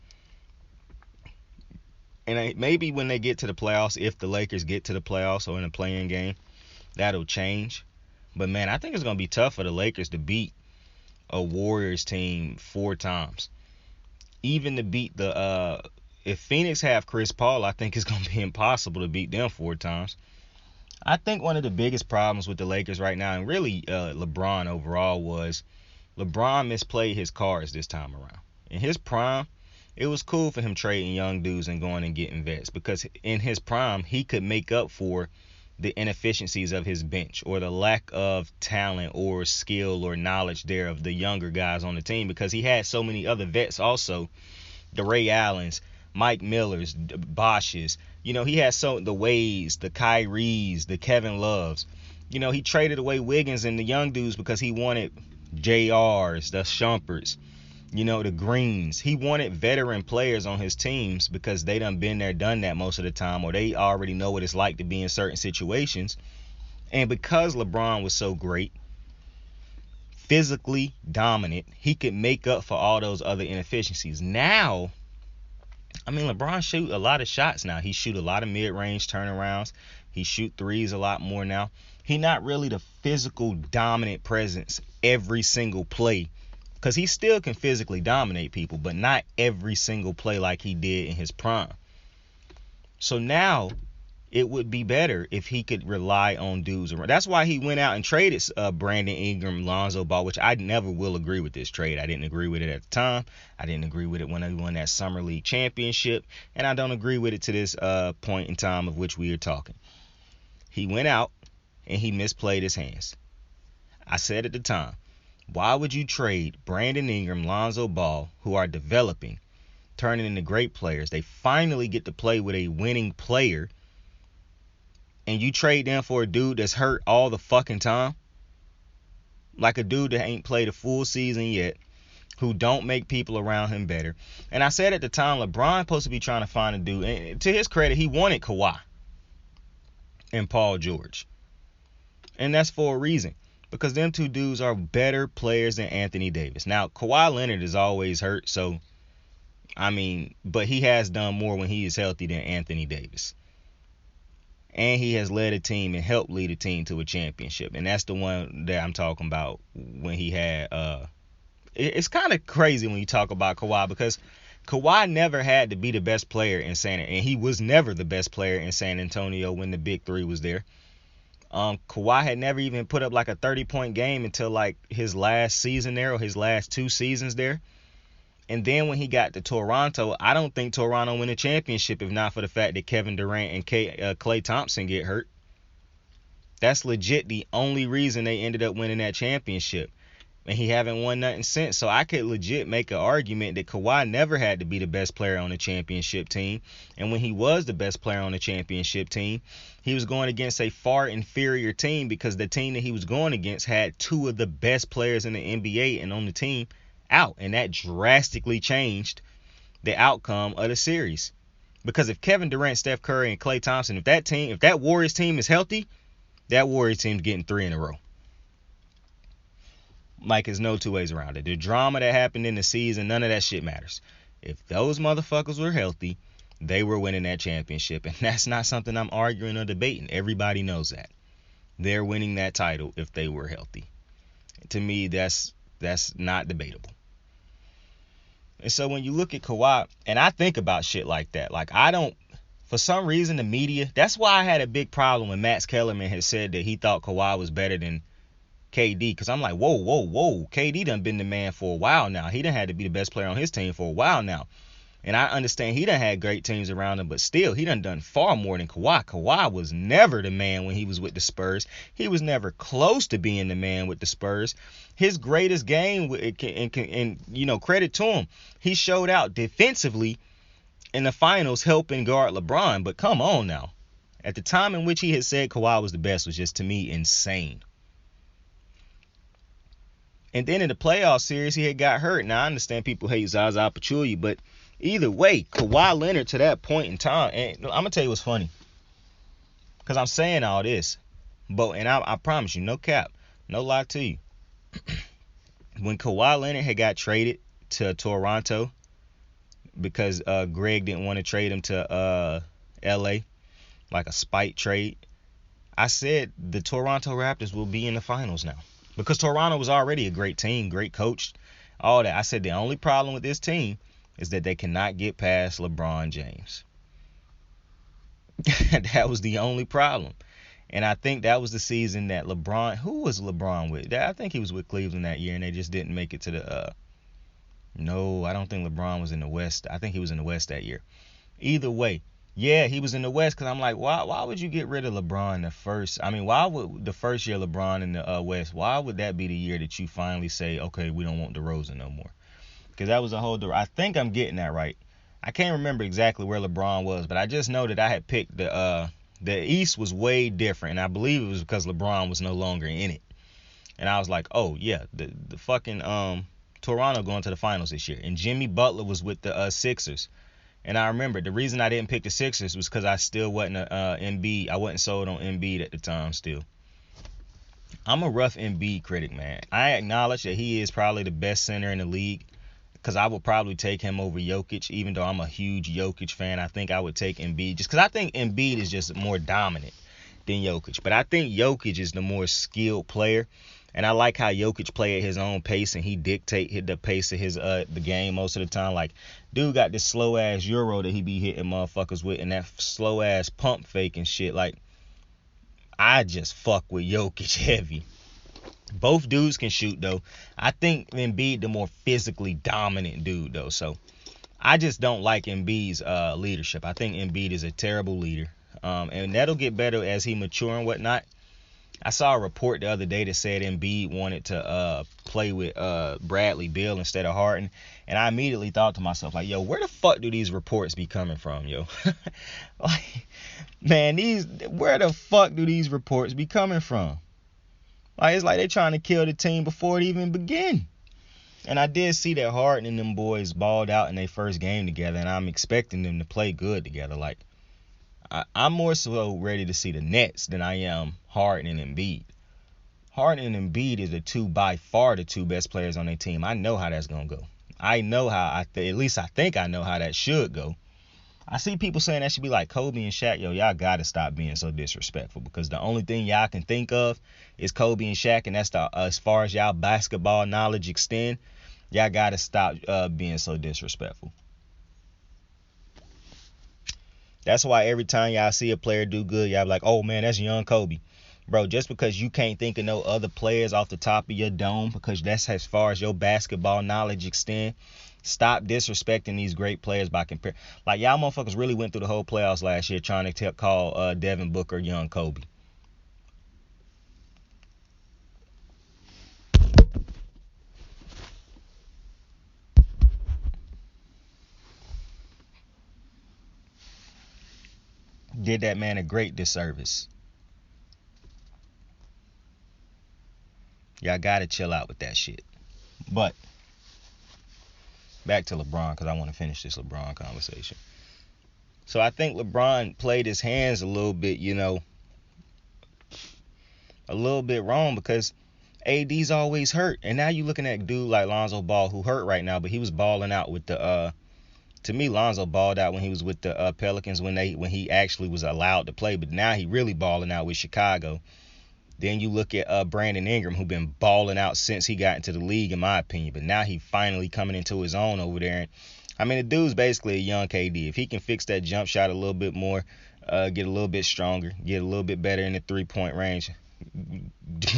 And maybe when they get to the playoffs, if the Lakers get to the playoffs or in a play-in game, that'll change. But, man, I think it's going to be tough for the Lakers to beat a Warriors team 4 times. Even to beat if Phoenix have Chris Paul, I think it's going to be impossible to beat them 4 times. I think one of the biggest problems with the Lakers right now, and really LeBron overall, was LeBron misplayed his cards this time around. In his prime, it was cool for him trading young dudes and going and getting vets, because in his prime, he could make up for the inefficiencies of his bench or the lack of talent or skill or knowledge there of the younger guys on the team, because he had so many other vets also, the Ray Allens, Mike Millers, Bosches. You know, he had the Wades, the Kyries, the Kevin Loves. You know, he traded away Wiggins and the young dudes because he wanted JRs, the Shumperts, you know, the Greens. He wanted veteran players on his teams because they done been there, done that most of the time, or they already know what it's like to be in certain situations. And because LeBron was so great, physically dominant, he could make up for all those other inefficiencies. Now, I mean, LeBron shoot a lot of shots now. He shoot a lot of mid-range turnarounds. He shoot threes a lot more now. He not really the physical dominant presence every single play, because he still can physically dominate people, but not every single play like he did in his prime. So now it would be better if he could rely on dudes around. That's why he went out and traded Brandon Ingram, Lonzo Ball, which I never will agree with this trade. I didn't agree with it at the time. I didn't agree with it when they won that Summer League championship, and I don't agree with it to this point in time of which we are talking. He went out and he misplayed his hands. I said at the time, why would you trade Brandon Ingram, Lonzo Ball, who are developing, turning into great players? They finally get to play with a winning player, and you trade them for a dude that's hurt all the fucking time? Like a dude that ain't played a full season yet, who don't make people around him better. And I said at the time, LeBron supposed to be trying to find a dude. And to his credit, he wanted Kawhi and Paul George. And that's for a reason, because them two dudes are better players than Anthony Davis. Now, Kawhi Leonard is always hurt, so, I mean, but he has done more when he is healthy than Anthony Davis. And he has led a team and helped lead a team to a championship. And that's the one that I'm talking about when he had, it's kind of crazy when you talk about Kawhi, because Kawhi never had to be the best player in and he was never the best player in San Antonio when the Big Three was there. Kawhi had never even put up like a 30-point game until like his last season there, or his last 2 seasons there. And then when he got to Toronto, I don't think Toronto win a championship if not for the fact that Kevin Durant and Klay Thompson get hurt. That's legit the only reason they ended up winning that championship. And he haven't won nothing since. So I could legit make an argument that Kawhi never had to be the best player on the championship team. And when he was the best player on the championship team, he was going against a far inferior team, because the team that he was going against had 2 of the best players in the NBA and on the team out. And that drastically changed the outcome of the series. Because if Kevin Durant, Steph Curry, and Klay Thompson, if that Warriors team is healthy, that Warriors team's getting 3 in a row. Like, there's no 2 ways around it. The drama that happened in the season, none of that shit matters. If those motherfuckers were healthy, they were winning that championship. And that's not something I'm arguing or debating. Everybody knows that. They're winning that title if they were healthy. To me, that's not debatable. And so when you look at Kawhi, and I think about shit like that, like for some reason the media, that's why I had a big problem when Max Kellerman had said that he thought Kawhi was better than KD, because I'm like, whoa. KD done been the man for a while now. He done had to be the best player on his team for a while now. And I understand he done had great teams around him, but still, he done far more than Kawhi. Kawhi was never the man when he was with the Spurs. He was never close to being the man with the Spurs. His greatest game, and you know, credit to him, he showed out defensively in the finals helping guard LeBron. But come on now. At the time in which he had said Kawhi was the best was just, to me, insane. And then in the playoff series, he had got hurt. Now, I understand people hate Zaza Pachulia, but either way, Kawhi Leonard to that point in time, and I'm going to tell you what's funny, because I'm saying all this, and I promise you, no cap, no lie to you. When Kawhi Leonard had got traded to Toronto, because Greg didn't want to trade him to LA, like a spite trade, I said the Toronto Raptors will be in the finals now. Because Toronto was already a great team, great coach, all that. I said the only problem with this team is that they cannot get past LeBron James. That was the only problem. And I think that was the season that LeBron, who was LeBron with? I think he was with Cleveland that year, and they just didn't make it to the. No, I don't think LeBron was in the West. I think he was in the West that year. Either way, yeah, he was in the West, because I'm like, why would you get rid of LeBron the first? I mean, why would the first year LeBron in the West, why would that be the year that you finally say, okay, we don't want DeRozan no more? Because that was a whole, I think I'm getting that right. I can't remember exactly where LeBron was, but I just know that I had picked the East was way different, and I believe it was because LeBron was no longer in it. And I was like, oh yeah, the fucking Toronto going to the finals this year, and Jimmy Butler was with the Sixers. And I remember the reason I didn't pick the Sixers was because I still wasn't Embiid. I wasn't sold on Embiid at the time still. I'm a rough Embiid critic, man. I acknowledge that he is probably the best center in the league, because I would probably take him over Jokic. Even though I'm a huge Jokic fan, I think I would take Embiid just because I think Embiid is just more dominant than Jokic. But I think Jokic is the more skilled player, and I like how Jokic play at his own pace, and he dictate the pace of his the game most of the time. Like, dude got this slow ass Euro that he be hitting motherfuckers with, and that slow ass pump fake and shit. Like, I just fuck with Jokic heavy. Both dudes can shoot, though. I think Embiid the more physically dominant dude, though. So I just don't like Embiid's leadership. I think Embiid is a terrible leader, and that'll get better as he mature and whatnot. I saw a report the other day that said Embiid wanted to play with Bradley Beal instead of Harden, and I immediately thought to myself, like, yo, where the fuck do these reports be coming from, yo? Like, man, where the fuck do these reports be coming from? Like, it's like they trying to kill the team before it even begin. And I did see that Harden and them boys balled out in their first game together, and I'm expecting them to play good together. Like, I'm more so ready to see the Nets than I am Harden and Embiid. Harden and Embiid is by far the two best players on their team. I know how that's gonna go. I know how at least I think I know how that should go. I see people saying that should be like Kobe and Shaq. Yo, y'all gotta stop being so disrespectful, because the only thing y'all can think of is Kobe and Shaq, and that's as far as y'all basketball knowledge extend. Y'all gotta stop being so disrespectful. That's why every time y'all see a player do good, y'all be like, oh man, that's young Kobe. Bro, just because you can't think of no other players off the top of your dome, because that's as far as your basketball knowledge extend, stop disrespecting these great players by comparing. Like, y'all motherfuckers really went through the whole playoffs last year trying to call Devin Booker young Kobe. Did that man a great disservice. Y'all gotta chill out with that shit. But back to LeBron, because I want to finish this LeBron conversation. So I think LeBron played his hands a little bit, a little bit wrong, because AD's always hurt. And now you looking at a dude like Lonzo Ball, who hurt right now, but he was balling out with the to me, Lonzo balled out when he was with the Pelicans when he actually was allowed to play, but now he really balling out with Chicago. Then you look at Brandon Ingram, who been balling out since he got into the league, in my opinion, but now he finally coming into his own over there. And I mean, the dude's basically a young KD. If he can fix that jump shot a little bit more, get a little bit stronger, get a little bit better in the 3-point range,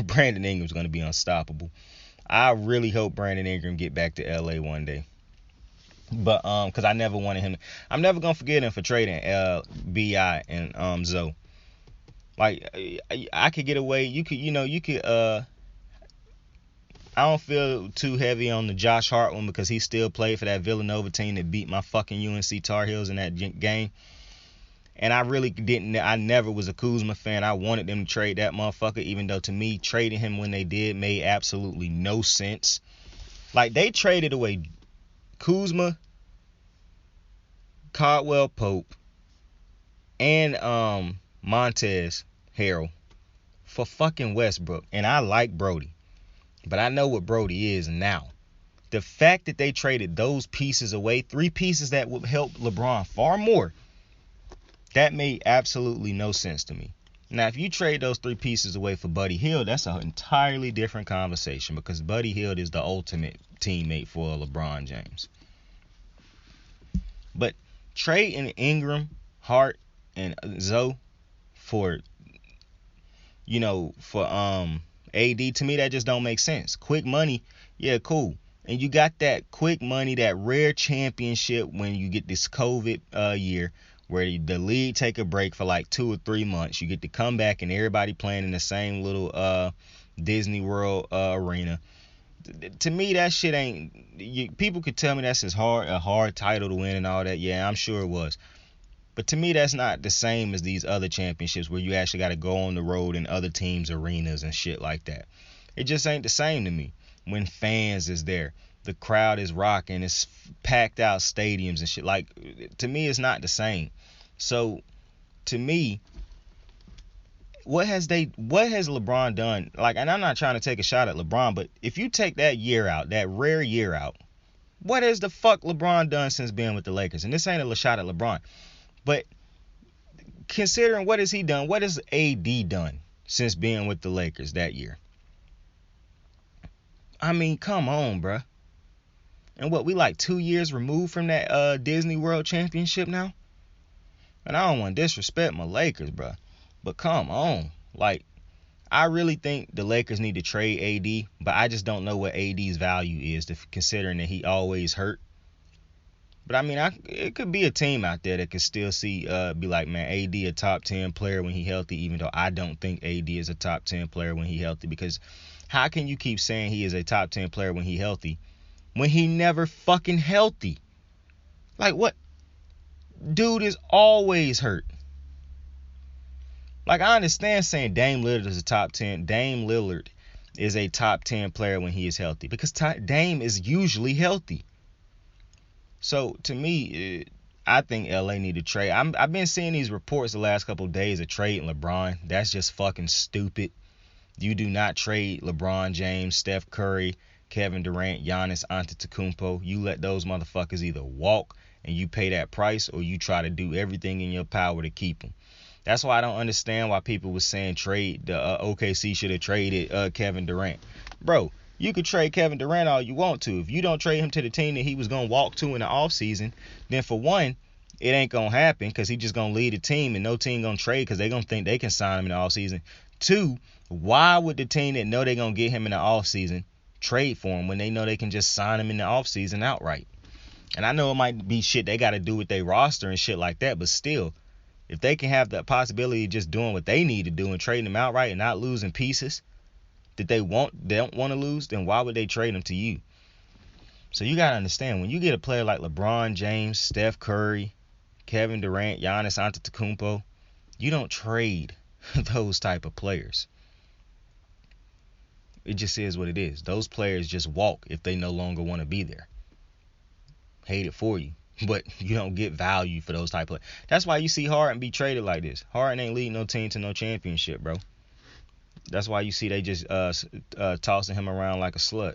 Brandon Ingram's going to be unstoppable. I really hope Brandon Ingram get back to LA one day. But because I never wanted him. I'm never gonna forget him for trading Bi and Zoe. Like, I could get away. You could. I don't feel too heavy on the Josh Hart one, because he still played for that Villanova team that beat my fucking UNC Tar Heels in that game. And I really didn't. I never was a Kuzma fan. I wanted them to trade that motherfucker, even though to me trading him when they did made absolutely no sense. Like, they traded away Kuzma, Caldwell Pope, and Montez Harrell for fucking Westbrook. And I like Brody, but I know what Brody is now. The fact that they traded those pieces away, 3 pieces that would help LeBron far more, that made absolutely no sense to me. Now, if you trade those 3 pieces away for Buddy Hield, that's an entirely different conversation, because Buddy Hield is the ultimate teammate for LeBron James. But trading Ingram, Hart, and Zoe for for AD, to me that just don't make sense. Quick money, yeah, cool. And you got that quick money, that rare championship when you get this COVID year where the league take a break for like 2 or 3 months. You get to come back and everybody playing in the same little Disney World arena. To me, that shit ain't. People could tell me that's a hard title to win and all that. Yeah, I'm sure it was. But to me, that's not the same as these other championships where you actually got to go on the road in other teams' arenas and shit like that. It just ain't the same to me. When fans is there, the crowd is rocking, it's packed out stadiums and shit. Like, to me, it's not the same. So, to me, what has LeBron done? Like, and I'm not trying to take a shot at LeBron, but if you take that year out, that rare year out, what has the fuck LeBron done since being with the Lakers? And this ain't a shot at LeBron, but considering what has he done, what has AD done since being with the Lakers that year? I mean, come on, bruh. And what, we like 2 years removed from that Disney World Championship now? And I don't want to disrespect my Lakers, bruh, but come on. Like, I really think the Lakers need to trade AD, but I just don't know what AD's value is, considering that he always hurt. But I mean, it could be a team out there that could still be like, man, AD a top 10 player when he healthy, even though I don't think AD is a top 10 player when he healthy. Because how can you keep saying he is a top 10 player when he healthy when he never fucking healthy? Like, what? Dude is always hurt. Like, I understand saying Dame Lillard is a top 10. Dame Lillard is a top 10 player when he is healthy, because Dame is usually healthy. So, to me, I think LA need to trade. I've been seeing these reports the last couple of days of trading LeBron. That's just fucking stupid. You do not trade LeBron James, Steph Curry, Kevin Durant, Giannis Antetokounmpo. You let those motherfuckers either walk and you pay that price, or you try to do everything in your power to keep them. That's why I don't understand why people was saying OKC should have traded Kevin Durant. Bro, you could trade Kevin Durant all you want to. If you don't trade him to the team that he was going to walk to in the offseason, then for one, it ain't going to happen, because he just going to lead the team and no team going to trade because they going to think they can sign him in the offseason. Two, why would the team that know they're going to get him in the offseason trade for him when they know they can just sign him in the offseason outright? And I know it might be shit they got to do with their roster and shit like that, but still, if they can have the possibility of just doing what they need to do and trading them outright and not losing pieces that they don't want to lose, then why would they trade them to you? So you got to understand, when you get a player like LeBron James, Steph Curry, Kevin Durant, Giannis Antetokounmpo, you don't trade those type of players. It just is what it is. Those players just walk if they no longer want to be there. Hate it for you, but you don't get value for those type of players. That's why you see Harden be traded like this. Harden ain't leading no team to no championship, bro. That's why you see they just tossing him around like a slut.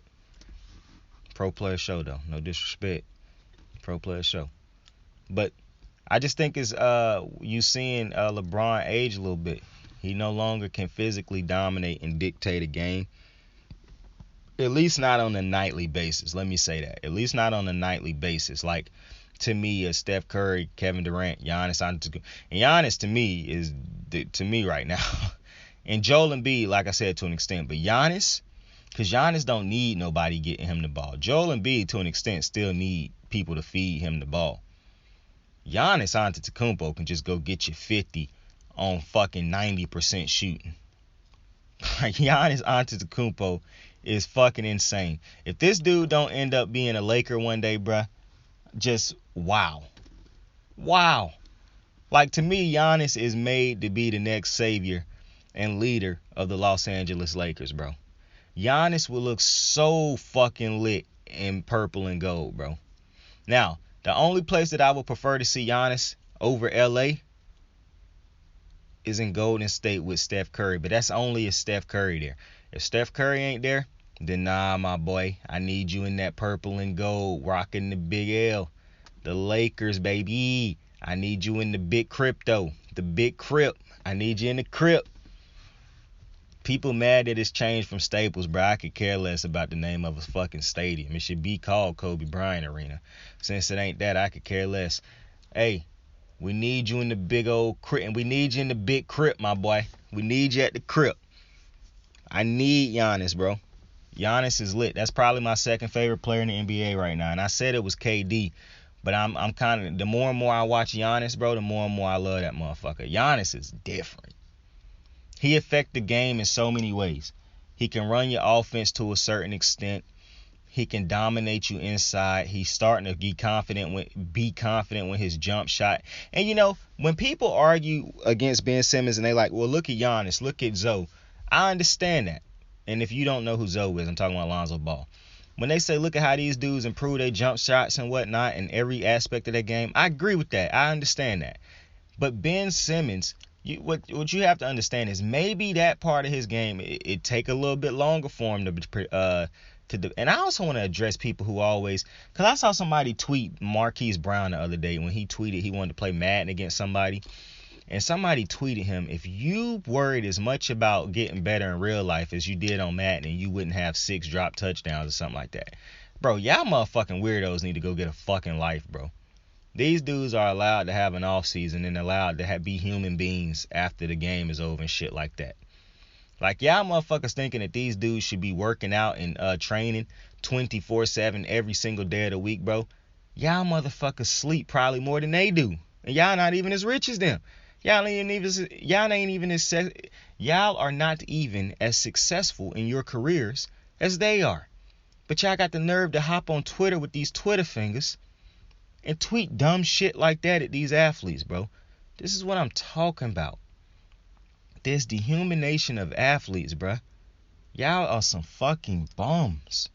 Pro player show, though. No disrespect. Pro player show. But I just think it's you seeing LeBron age a little bit. He no longer can physically dominate and dictate a game. At least not on a nightly basis. Let me say that. At least not on a nightly basis. Like, to me, Steph Curry, Kevin Durant, Giannis Antetokounmpo. And Giannis, to me, is to me right now. And Joel Embiid, like I said, to an extent. But Giannis, because Giannis don't need nobody getting him the ball. Joel Embiid, to an extent, still need people to feed him the ball. Giannis Antetokounmpo can just go get you 50 on fucking 90% shooting. Like, Giannis Antetokounmpo is fucking insane. If this dude don't end up being a Laker one day, bruh, just wow. Wow. Like, to me, Giannis is made to be the next savior and leader of the Los Angeles Lakers, bro. Giannis will look so fucking lit in purple and gold, bro. Now, the only place that I would prefer to see Giannis over LA is in Golden State with Steph Curry, but that's only if Steph Curry there. If Steph Curry ain't there, then nah, my boy. I need you in that purple and gold, rocking the big L. The Lakers, baby. I need you in the big crypto. The big crypt. I need you in the crypt. People mad that it's changed from Staples, bro. I could care less about the name of a fucking stadium. It should be called Kobe Bryant Arena. Since it ain't that, I could care less. Hey, we need you in the big old crypt, and we need you in the big crypt, my boy. We need you at the crypt. I need Giannis, bro. Giannis is lit. That's probably my second favorite player in the NBA right now. And I said it was KD, but I'm kind of, the more and more I watch Giannis, bro, the more and more I love that motherfucker. Giannis is different. He affects the game in so many ways. He can run your offense to a certain extent. He can dominate you inside. He's starting to be confident with his jump shot. And you know, when people argue against Ben Simmons and they like, well, look at Giannis, look at Zoe, I understand that. And if you don't know who Zoe is, I'm talking about Lonzo Ball. When they say, look at how these dudes improve their jump shots and whatnot in every aspect of their game, I agree with that. I understand that. But Ben Simmons, what you have to understand is maybe that part of his game, it take a little bit longer for him and I also want to address people who always, because I saw somebody tweet Marquise Brown the other day when he tweeted he wanted to play Madden against somebody. And somebody tweeted him, if you worried as much about getting better in real life as you did on Madden, you wouldn't have 6 drop touchdowns or something like that. Bro, y'all motherfucking weirdos need to go get a fucking life, bro. These dudes are allowed to have an off season and allowed to be human beings after the game is over and shit like that. Like, y'all motherfuckers thinking that these dudes should be working out and training 24/7 every single day of the week, bro. Y'all motherfuckers sleep probably more than they do. And y'all not even as rich as them. Y'all are not even as successful in your careers as they are. But y'all got the nerve to hop on Twitter with these Twitter fingers and tweet dumb shit like that at these athletes, bro. This is what I'm talking about. This dehumanization of athletes, bruh. Y'all are some fucking bums.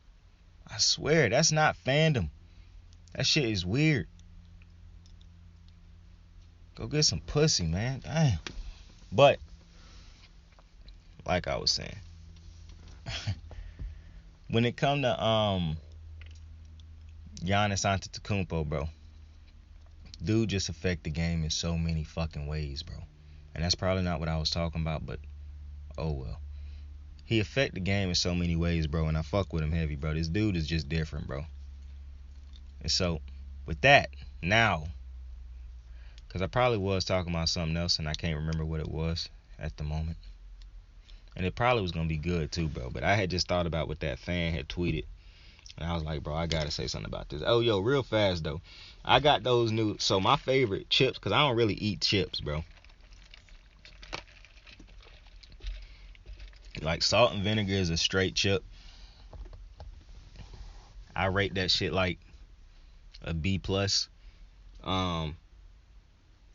I swear, that's not fandom. That shit is weird. Go get some pussy, man. Damn. But, like I was saying, when it come to Giannis Antetokounmpo, bro, dude just affect the game in so many fucking ways, bro. And that's probably not what I was talking about, but oh well. He affect the game in so many ways, bro, and I fuck with him heavy, bro. This dude is just different, bro. And so, with that, now, because I probably was talking about something else and I can't remember what it was at the moment. And it probably was going to be good too, bro. But I had just thought about what that fan had tweeted. And I was like, bro, I got to say something about this. Oh, yo, real fast, though. I got those new, so my favorite chips, because I don't really eat chips, bro. Like, salt and vinegar is a straight chip. I rate that shit like a B+.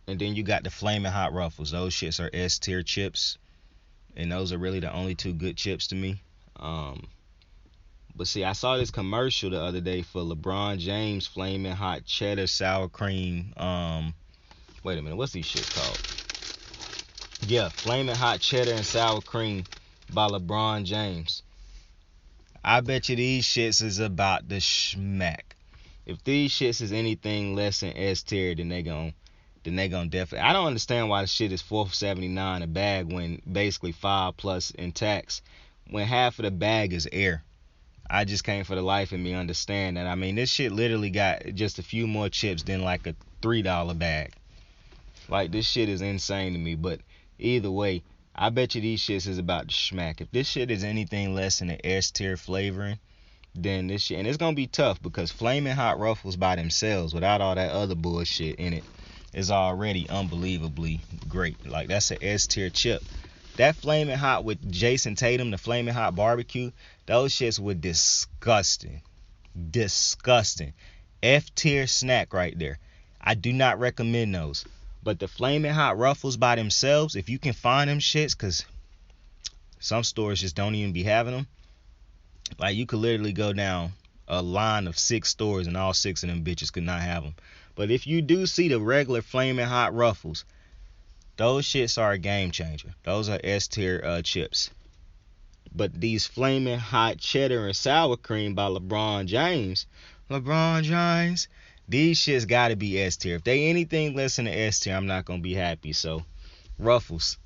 And then you got the Flamin' Hot Ruffles. Those shits are S tier chips. And those are really the only two good chips to me. But see, I saw this commercial the other day for LeBron James Flamin' Hot Cheddar Sour Cream. Wait a minute, what's these shits called? Yeah, Flamin' Hot Cheddar and Sour Cream by LeBron James. I bet you these shits is about the schmack. If these shits is anything less than S tier, then they gon' definitely. I don't understand why the shit is $4.79 a bag when basically $5+ in tax, when half of the bag is air. I just can't for the life of me understand that. I mean, this shit literally got just a few more chips than like a $3 bag. Like, this shit is insane to me. But either way, I bet you these shits is about to schmack. If this shit is anything less than the S tier flavoring, then this shit, and it's gonna be tough because Flamin' Hot Ruffles by themselves, without all that other bullshit in it, is already unbelievably great. Like, that's an S tier chip. That Flamin' Hot with Jason Tatum, the Flamin' Hot barbecue, those shits were disgusting. Disgusting. F tier snack right there. I do not recommend those. But the Flamin' Hot Ruffles by themselves, if you can find them shits, because some stores just don't even be having them. Like, you could literally go down a line of 6 stores and all 6 of them bitches could not have them. But if you do see the regular Flamin' Hot Ruffles, those shits are a game changer. Those are S tier chips. But these Flamin' Hot Cheddar and Sour Cream by LeBron James, these shits gotta be S tier. If they anything less than the S tier, I'm not gonna be happy. So, Ruffles,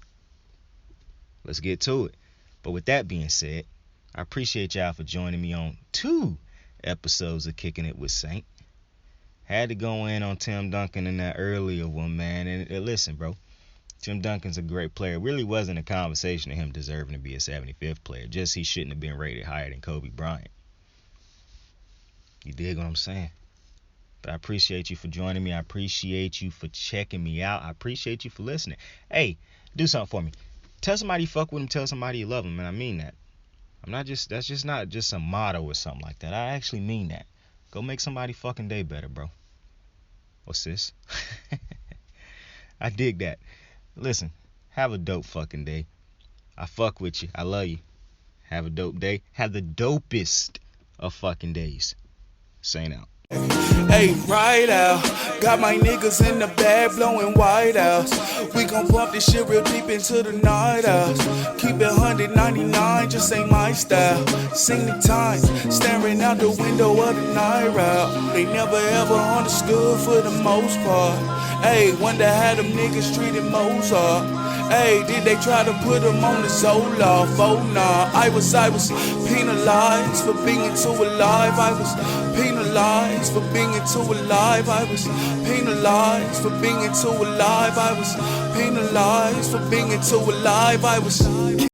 let's get to it. But with that being said, I appreciate y'all for joining me on 2 episodes of Kicking It with Saint. Had to go in on Tim Duncan in that earlier one, man. And listen, bro, Tim Duncan's a great player. It really wasn't a conversation of him deserving to be a 75th player. Just he shouldn't have been rated higher than Kobe Bryant. You dig what I'm saying? But I appreciate you for joining me. I appreciate you for checking me out. I appreciate you for listening. Hey, do something for me. Tell somebody you fuck with them. Tell somebody you love them. And I mean that. That's just not just some motto or something like that. I actually mean that. Go make somebody fucking day better, bro. Or sis. I dig that. Listen, have a dope fucking day. I fuck with you. I love you. Have a dope day. Have the dopest of fucking days. Saint out. Hey, right out. Got my niggas in the bag blowing white out. We gon' pump this shit real deep into the night out. Keep it 199, just ain't my style. Sing the time, staring out the window of the night route. They never ever understood for the most part. Hey, wonder how them niggas treated Mozart. Hey, did they try to put him on the Zoloft? Oh nah, I was penalized for being too alive. I was penalized for being too alive. I was penalized for being too alive. I was penalized for being too alive. I was